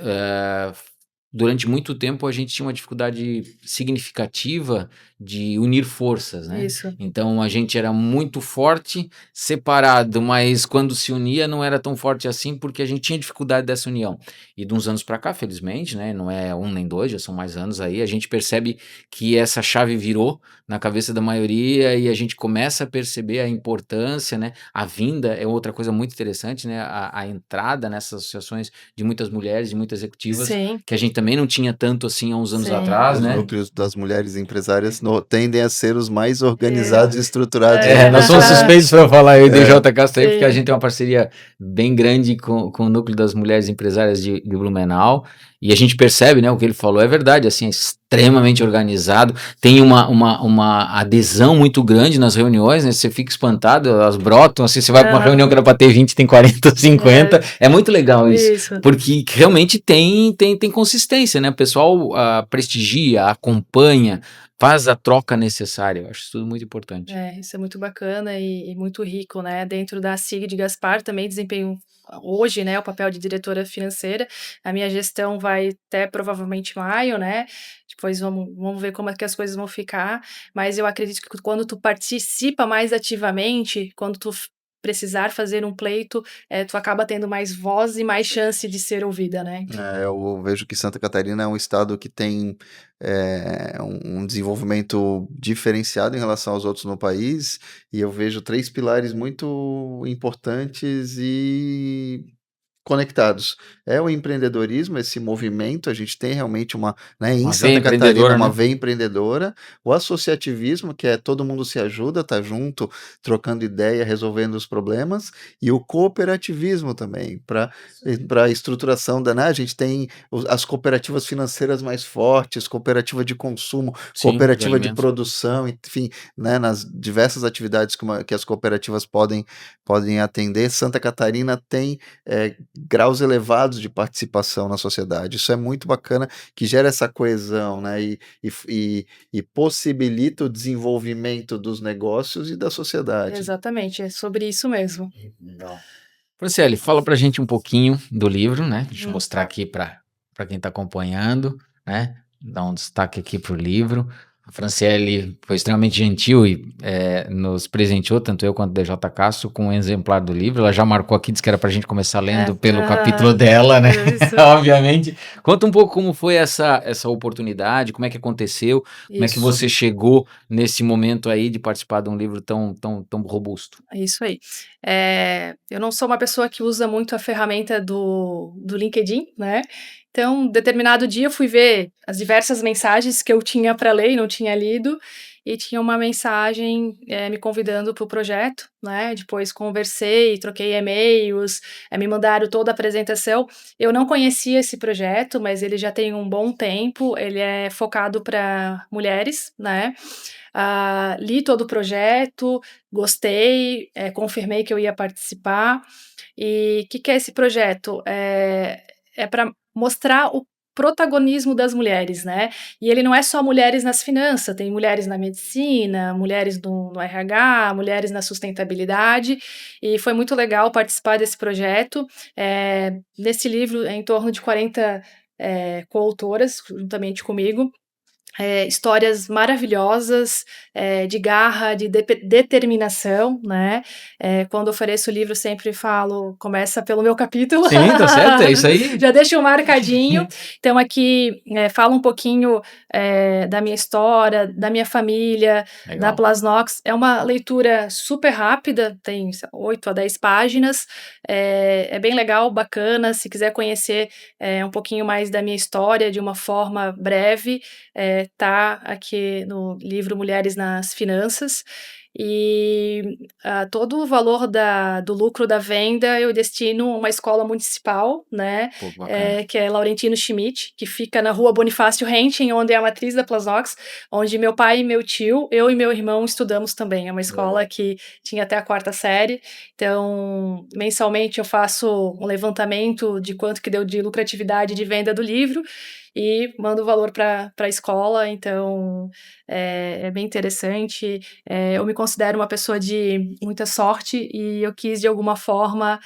durante muito tempo a gente tinha uma dificuldade significativa de unir forças, né? Isso. Então a gente era muito forte, separado, mas quando se unia não era tão forte assim porque a gente tinha dificuldade dessa união. E de uns anos para cá, felizmente, né? Não é um nem dois, já são mais anos aí, a gente percebe que essa chave virou na cabeça da maioria e a gente começa a perceber a importância, né? A vinda é outra coisa muito interessante, né? A entrada nessas associações de muitas mulheres, de muitas executivas, Sim. que a gente também não tinha tanto assim há uns anos Sim. atrás, Os né? núcleos das mulheres empresárias tendem a ser os mais organizados e estruturados. Nós somos suspeitos para falar, eu e DJ Castro aí, Sim. porque a gente tem uma parceria bem grande com o núcleo das mulheres empresárias de Blumenau, e a gente percebe, né, o que ele falou é verdade, assim, é extremamente organizado, tem uma adesão muito grande nas reuniões, né, você fica espantado, elas brotam, assim, você vai para uma reunião que era para ter 20, tem 40, 50, é muito legal isso. Porque realmente tem consistência, né, o pessoal prestigia, acompanha, faz a troca necessária. Eu acho isso tudo muito importante. Isso é muito bacana e muito rico, né? Dentro da SIG de Gaspar também desempenho hoje, né, o papel de diretora financeira. A minha gestão vai até provavelmente maio, né? Depois vamos ver como é que as coisas vão ficar. Mas eu acredito que quando tu participa mais ativamente, quando tu precisar fazer um pleito, tu acaba tendo mais voz e mais chance de ser ouvida, né? Eu vejo que Santa Catarina é um estado que tem um desenvolvimento diferenciado em relação aos outros no país, e eu vejo 3 pilares muito importantes e conectados. É o empreendedorismo, esse movimento, a gente tem realmente né, em Uma veia Santa Catarina, empreendedora, uma né? veia empreendedora. O associativismo, que é todo mundo se ajuda, tá junto, trocando ideia, resolvendo os problemas. E o cooperativismo também, para a estruturação né, a gente tem as cooperativas financeiras mais fortes, cooperativa de consumo, Sim, cooperativa de alimentos. produção, enfim, né, nas diversas atividades que as cooperativas podem atender. Santa Catarina tem graus elevados de participação na sociedade. Isso é muito bacana, que gera essa coesão, né? E possibilita o desenvolvimento dos negócios e da sociedade. Exatamente, é sobre isso mesmo. Franciele, fala pra gente um pouquinho do livro, né? Deixa eu mostrar aqui para quem está acompanhando, né? Dar um destaque aqui pro livro. A Franciele foi extremamente gentil e nos presenteou, tanto eu quanto o DJ Castro, com um exemplar do livro. Ela já marcou aqui, disse que era pra gente começar lendo pelo capítulo dela, né? Obviamente. Conta um pouco como foi essa oportunidade, como é que aconteceu, como é que você chegou nesse momento aí de participar de um livro tão robusto. Isso aí. Eu não sou uma pessoa que usa muito a ferramenta do LinkedIn, né? Então, determinado dia eu fui ver as diversas mensagens que eu tinha para ler e não tinha lido, e tinha uma mensagem me convidando para o projeto, né? Depois conversei, troquei e-mails, me mandaram toda a apresentação. Eu não conhecia esse projeto, mas ele já tem um bom tempo, ele é focado para mulheres, né? Li todo o projeto, gostei, confirmei que eu ia participar. E o que é esse projeto? É para mostrar protagonismo das mulheres, né? E ele não é só mulheres nas finanças, tem mulheres na medicina, mulheres no RH, mulheres na sustentabilidade, e foi muito legal participar desse projeto. Nesse livro, é em torno de 40 coautoras, juntamente comigo. Histórias maravilhosas, de garra, de determinação, né? Quando ofereço o livro, sempre falo, começa pelo meu capítulo. Sim, tá certo, é isso aí. Já deixo um marcadinho. Então, aqui, falo um pouquinho da minha história, da minha família, da Legal. Plasnox. É uma leitura super rápida, tem 8 a 10 páginas. É bem legal, bacana. Se quiser conhecer um pouquinho mais da minha história de uma forma breve, tá aqui no livro Mulheres nas Finanças. E todo o valor do lucro da venda eu destino a uma escola municipal, né? Pô, bacana. Que é Laurentino Schmidt, que fica na rua Bonifácio Renchen, onde é a matriz da Plasnox, onde meu pai e meu tio, eu e meu irmão estudamos também. É uma escola que tinha até a 4ª série. Então, mensalmente eu faço um levantamento de quanto que deu de lucratividade de venda do livro e mando o valor para a escola. Então, é bem interessante. Eu me considero uma pessoa de muita sorte e eu quis, de alguma forma,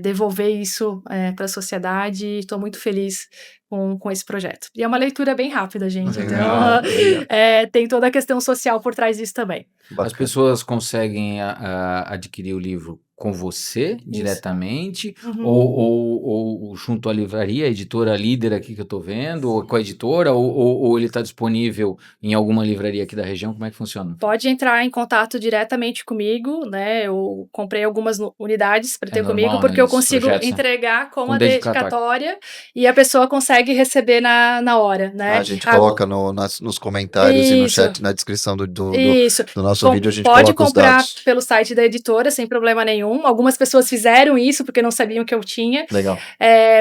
devolver isso para a sociedade, e estou muito feliz com esse projeto. E é uma leitura bem rápida, gente. Legal, Então, legal. tem toda a questão social por trás disso também. As Bacana. pessoas conseguem adquirir o livro com você diretamente, Uhum. ou junto à livraria, a editora líder aqui que eu tô vendo, ou com a editora, ou ele está disponível em alguma livraria aqui da região? Como é que funciona? Pode entrar em contato diretamente comigo, né? Eu comprei algumas unidades para ter comigo, normal, porque né, eu nesses consigo projetos, né? entregar com Com a dedicatória. dedicatória e a pessoa consegue receber na hora, né? A gente coloca nos comentários e no Isso. chat, na descrição do Isso. nosso vídeo, a gente Pode coloca os comprar dados. pelo site da editora, sem problema nenhum. Algumas pessoas fizeram isso porque não sabiam que eu tinha. Legal.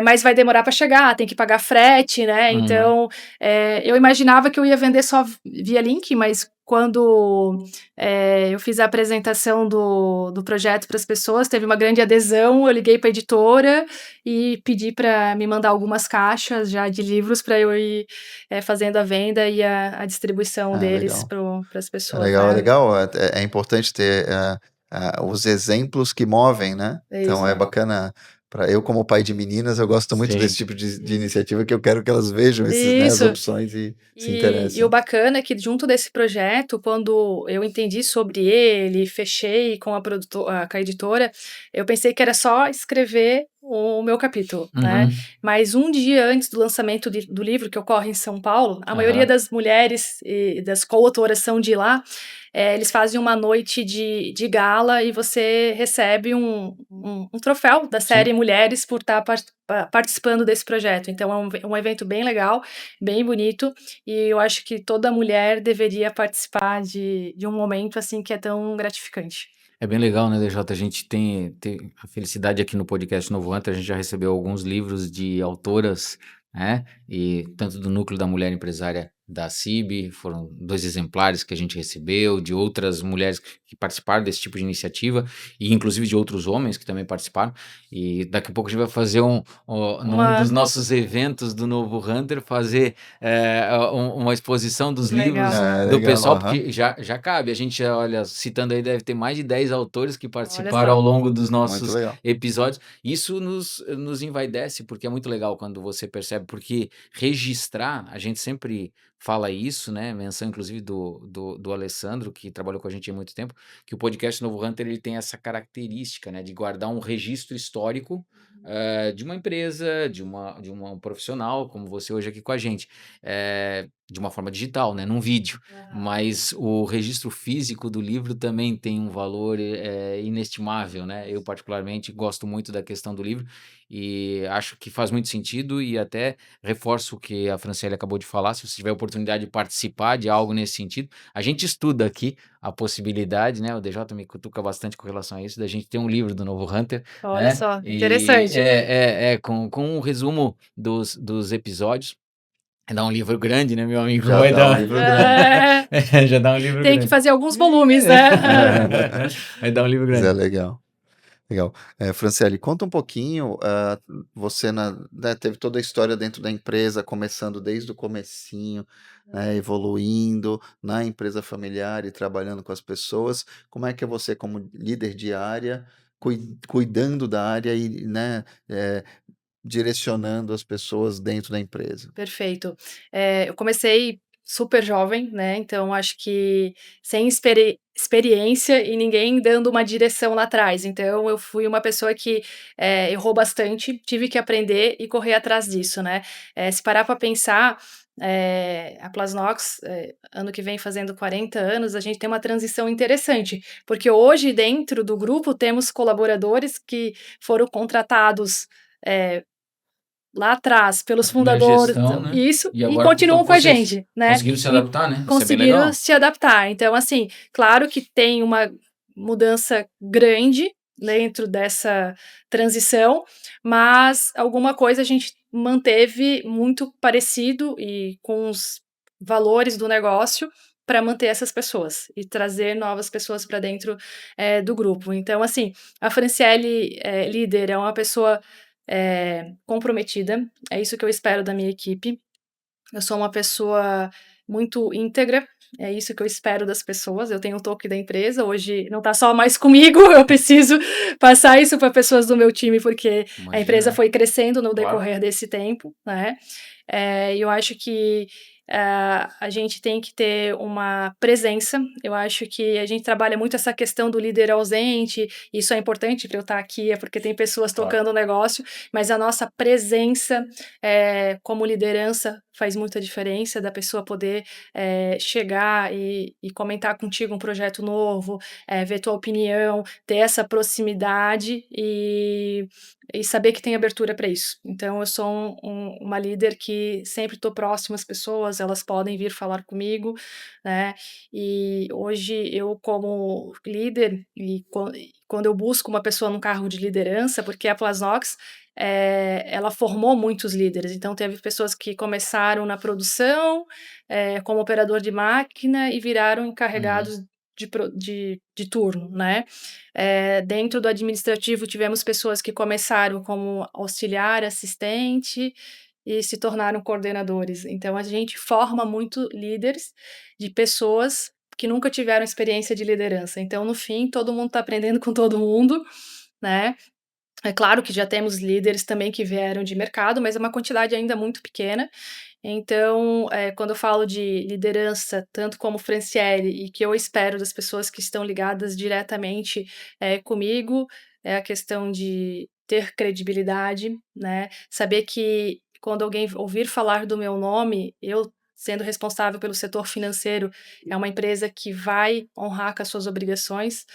Mas vai demorar para chegar, tem que pagar frete, né? Uhum. Então, eu imaginava que eu ia vender só via link, mas quando eu fiz a apresentação do projeto para as pessoas, teve uma grande adesão. Eu liguei para a editora e pedi para me mandar algumas caixas já de livros para eu ir fazendo a venda e a distribuição deles para as pessoas. É legal. Né? É importante ter os exemplos que movem, né? Então é bacana. Eu, como pai de meninas, eu gosto muito Sim. desse tipo de iniciativa, que eu quero que elas vejam as opções e se interessem. E o bacana é que, junto desse projeto, quando eu entendi sobre ele, fechei com a editora, eu pensei que era só escrever o meu capítulo, né? Mas um dia antes do lançamento do livro, que ocorre em São Paulo, a maioria das mulheres e das coautoras são de lá. Eles fazem uma noite de gala e você recebe um troféu da série Mulheres por estar participando desse projeto. Então é um evento bem legal, bem bonito, e eu acho que toda mulher deveria participar de um momento assim que é tão gratificante. É bem legal, né, DJ? A gente tem a felicidade aqui no podcast Novo Hunter, a gente já recebeu alguns livros de autoras, né, e tanto do Núcleo da Mulher Empresária da CIB, foram 2 exemplares que a gente recebeu, de outras mulheres que participaram desse tipo de iniciativa, e inclusive de outros homens que também participaram, e daqui a pouco a gente vai fazer num dos nossos eventos do Novo Hunter, fazer uma exposição dos livros do pessoal, porque já cabe, a gente, olha, citando aí, deve ter mais de 10 autores que participaram ao longo dos nossos episódios. Isso nos envaidece, porque é muito legal quando você percebe, porque registrar, a gente sempre fala isso, né, menção inclusive do Alessandro, que trabalhou com a gente há muito tempo, que o podcast Novo Hunter, ele tem essa característica, né, de guardar um registro histórico de uma empresa, de uma profissional, como você hoje aqui com a gente, de uma forma digital, né, num vídeo, mas o registro físico do livro também tem um valor inestimável, né, eu particularmente gosto muito da questão do livro, e acho que faz muito sentido, e até reforço o que a Franciele acabou de falar, se você tiver a oportunidade de participar de algo nesse sentido, a gente estuda aqui a possibilidade, né, o DJ me cutuca bastante com relação a isso, da gente ter um livro do Novo Hunter. Olha, né? só, interessante. Com um resumo dos episódios. Dá um livro grande, né, meu amigo? Já dá um livro grande. Já dá um livro Tem grande. que fazer alguns volumes, né? Vai dar um livro grande. Mas é legal. Legal. Franciele, conta um pouquinho, você né, teve toda a história dentro da empresa, começando desde o comecinho, né, evoluindo na empresa familiar e trabalhando com as pessoas. Como é que é você, como líder de área, cuidando da área e, né, direcionando as pessoas dentro da empresa? Perfeito. Eu comecei super jovem, né, então acho que sem experiência e ninguém dando uma direção lá atrás, então eu fui uma pessoa que, errou bastante, tive que aprender e correr atrás disso, né. Se parar para pensar, a Plasnox, ano que vem fazendo 40 anos, a gente tem uma transição interessante, porque hoje dentro do grupo temos colaboradores que foram contratados, eh lá atrás, Na pelos primeira fundadores, gestão, né? isso, E e agora continuam com a vocês gente, né, conseguiram se e adaptar, né? Isso é bem conseguiram legal. se adaptar. Então, assim, claro que tem uma mudança grande dentro dessa transição, mas alguma coisa a gente manteve muito parecido e com os valores do negócio para manter essas pessoas e trazer novas pessoas para dentro, do grupo. Então, assim, a Franciele, líder, é uma pessoa comprometida, é isso que eu espero da minha equipe. Eu sou uma pessoa muito íntegra, é isso que eu espero das pessoas. Eu tenho o toque da empresa, hoje não está só mais comigo, eu preciso passar isso para pessoas do meu time, porque a empresa Imagina, foi crescendo no claro. decorrer desse tempo, né? Eu acho que a gente tem que ter uma presença. Eu acho que a gente trabalha muito essa questão do líder ausente. Isso é importante para eu estar aqui, é porque tem pessoas Claro. tocando o negócio, mas a nossa presença como liderança faz muita diferença da pessoa poder chegar e comentar contigo um projeto novo, ver tua opinião, ter essa proximidade e saber que tem abertura para isso. Então, eu sou uma líder que sempre estou próxima às pessoas, elas podem vir falar comigo, né? E hoje eu, como líder, e quando eu busco uma pessoa num cargo de liderança, porque a Plasnox ela formou muitos líderes, então teve pessoas que começaram na produção, como operador de máquina e viraram encarregados de turno, né? Dentro do administrativo tivemos pessoas que começaram como auxiliar, assistente e se tornaram coordenadores. Então a gente forma muito líderes de pessoas que nunca tiveram experiência de liderança. Então no fim todo mundo está aprendendo com todo mundo, né? É claro que já temos líderes também que vieram de mercado, mas é uma quantidade ainda muito pequena. Então, quando eu falo de liderança, tanto como Franciele, e que eu espero das pessoas que estão ligadas diretamente comigo, é a questão de ter credibilidade, né? Saber que quando alguém ouvir falar do meu nome, eu sendo responsável pelo setor financeiro, é uma empresa que vai honrar com as suas obrigações,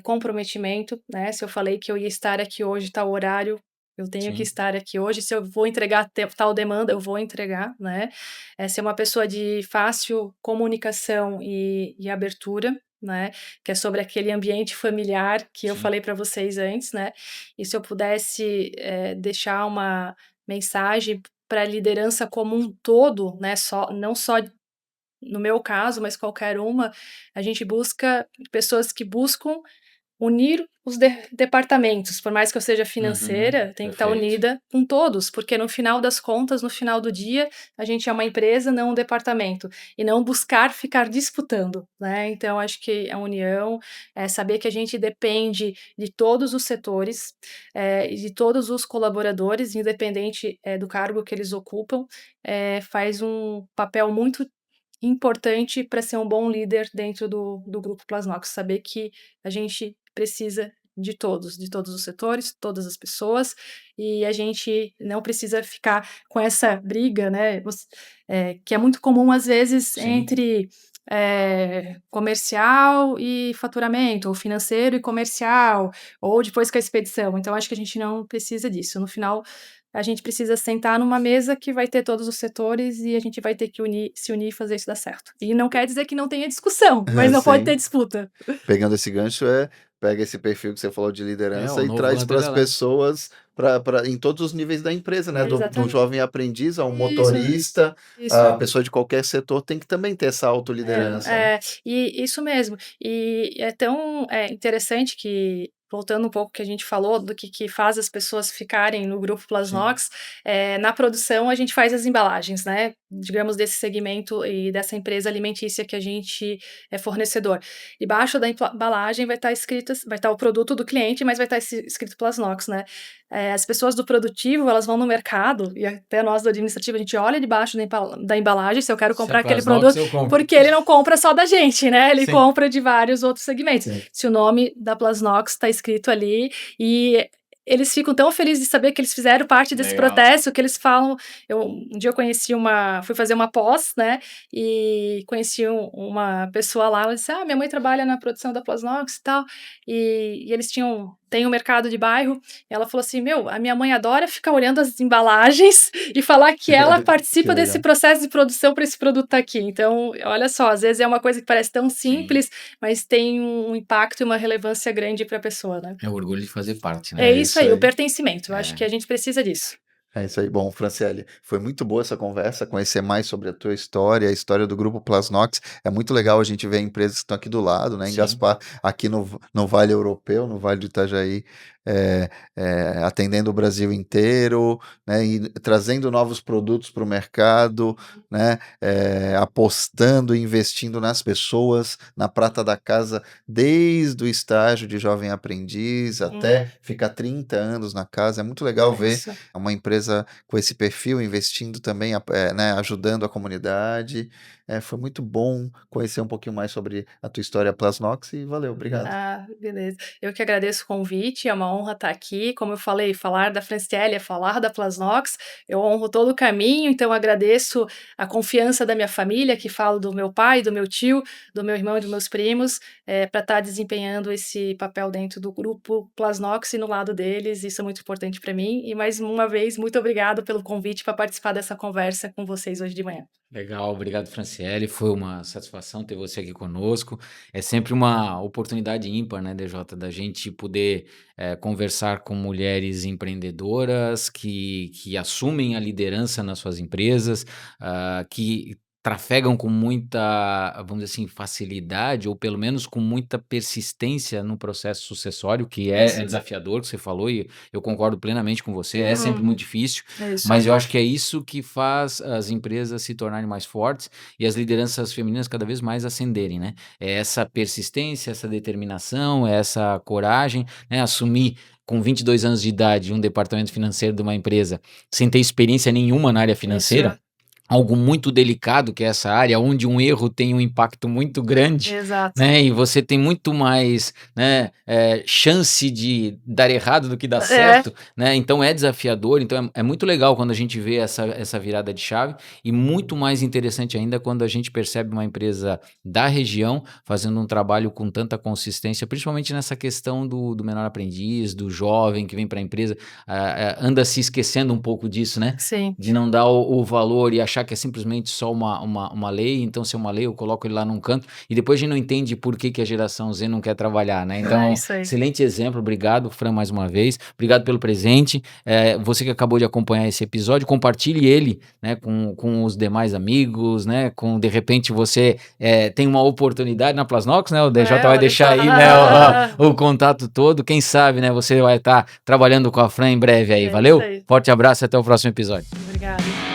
comprometimento, né? Se eu falei que eu ia estar aqui hoje, tal horário, eu tenho que Sim. estar aqui hoje. Se eu vou entregar tal demanda, eu vou entregar, né? Ser uma pessoa de fácil comunicação e abertura, né? Que é sobre aquele ambiente familiar que eu Sim. falei para vocês antes, né? E se eu pudesse deixar uma mensagem para a liderança como um todo, né? Não só no meu caso, mas qualquer uma, a gente busca pessoas que buscam unir os departamentos, por mais que eu seja financeira, tem que estar Perfeito. unida com todos, porque no final das contas, no final do dia, a gente é uma empresa, não um departamento, e não buscar ficar disputando, né? Então, acho que a união, saber que a gente depende de todos os setores, e de todos os colaboradores, independente do cargo que eles ocupam, faz um papel muito importante para ser um bom líder dentro do grupo Plasnox, saber que a gente precisa de todos os setores, todas as pessoas, e a gente não precisa ficar com essa briga, né, que é muito comum às vezes Sim. entre comercial e faturamento, ou financeiro e comercial, ou depois com a expedição. Então acho que a gente não precisa disso. No final, a gente precisa sentar numa mesa que vai ter todos os setores e a gente vai ter que se unir e fazer isso dar certo. E não quer dizer que não tenha discussão, mas não pode ter Sim. disputa. Pegando esse gancho, pega esse perfil que você falou de liderança O e novo traz para Hunter as é leve. pessoas em todos os níveis da empresa, né? Do Exatamente. jovem aprendiz ao Isso, motorista, isso. a pessoa de qualquer setor tem que também ter essa autoliderança, né? E isso mesmo. E é tão interessante que voltando um pouco que a gente falou do que faz as pessoas ficarem no grupo Plasnox, na produção a gente faz as embalagens, né? Digamos, desse segmento e dessa empresa alimentícia que a gente é fornecedor. Debaixo da embalagem vai estar o produto do cliente, mas vai estar escrito Plasnox, né? As pessoas do produtivo, elas vão no mercado, e até nós do administrativo, a gente olha debaixo da embalagem, se eu quero comprar aquele produto, porque ele não compra só da gente, né? Ele compra de vários outros segmentos. Sim. Se o nome da Plasnox está escrito ali, e eles ficam tão felizes de saber que eles fizeram parte desse processo, que eles falam... Um dia eu fui fazer uma pós, né, e conheci uma pessoa lá, ela disse, minha mãe trabalha na produção da Plasnox e tal, e eles tem um mercado de bairro, e ela falou assim, a minha mãe adora ficar olhando as embalagens e falar que ela participa desse processo de produção para esse produto estar aqui. Então, olha só, às vezes é uma coisa que parece tão simples, mas tem um impacto e uma relevância grande para a pessoa, né? É o orgulho de fazer parte, né? É isso aí, o pertencimento. Eu acho que a gente precisa disso. É isso aí. Bom, Franciele, foi muito boa essa conversa, conhecer mais sobre a tua história, a história do Grupo Plasnox. É muito legal a gente ver empresas que estão aqui do lado, né? Em Gaspar, aqui no Vale Europeu, no Vale do Itajaí, atendendo o Brasil inteiro, né? E trazendo novos produtos para o mercado, né? Apostando e investindo nas pessoas, na prata da casa, desde o estágio de jovem aprendiz até ficar 30 anos na casa. É muito legal ver uma empresa com esse perfil, investindo também, né, ajudando a comunidade. Foi muito bom conhecer um pouquinho mais sobre a tua história Plasnox e valeu, obrigado. Beleza. Eu que agradeço o convite, é uma honra estar aqui. Como eu falei, falar da Franciele é falar da Plasnox. Eu honro todo o caminho, então agradeço a confiança da minha família, que falo do meu pai, do meu tio, do meu irmão e dos meus primos, para estar desempenhando esse papel dentro do grupo Plasnox e no lado deles. Isso é muito importante para mim. E mais uma vez, muito obrigado pelo convite para participar dessa conversa com vocês hoje de manhã. Legal, obrigado, Franciele. Foi uma satisfação ter você aqui conosco. É sempre uma oportunidade ímpar, né, DJ, da gente poder conversar com mulheres empreendedoras que assumem a liderança nas suas empresas, que trafegam com muita, vamos dizer assim, facilidade, ou pelo menos com muita persistência no processo sucessório, que é desafiador, que você falou, e eu concordo plenamente com você, é sempre muito difícil, mas eu acho que é isso que faz as empresas se tornarem mais fortes e as lideranças femininas cada vez mais ascenderem, né? É essa persistência, essa determinação, essa coragem, né? Assumir com 22 anos de idade um departamento financeiro de uma empresa sem ter experiência nenhuma na área financeira, algo muito delicado que é essa área, onde um erro tem um impacto muito grande, né? E você tem muito mais, né, chance de dar errado do que dar certo, né? Então é desafiador, então é muito legal quando a gente vê essa virada de chave e muito mais interessante ainda quando a gente percebe uma empresa da região fazendo um trabalho com tanta consistência, principalmente nessa questão do menor aprendiz, do jovem que vem para a empresa, anda se esquecendo um pouco disso, né? Sim. De não dar o valor e achar que é simplesmente só uma lei, então se é uma lei eu coloco ele lá num canto e depois a gente não entende por que a geração Z não quer trabalhar, né? Então, excelente exemplo, obrigado, Fran, mais uma vez, obrigado pelo presente, você que acabou de acompanhar esse episódio, compartilhe ele, né, com os demais amigos, né, de repente você tem uma oportunidade na Plasnox, né, o DJ vai deixar aí, né, o contato todo, quem sabe, né, você vai estar trabalhando com a Fran em breve aí, valeu? Forte abraço e até o próximo episódio. Obrigada.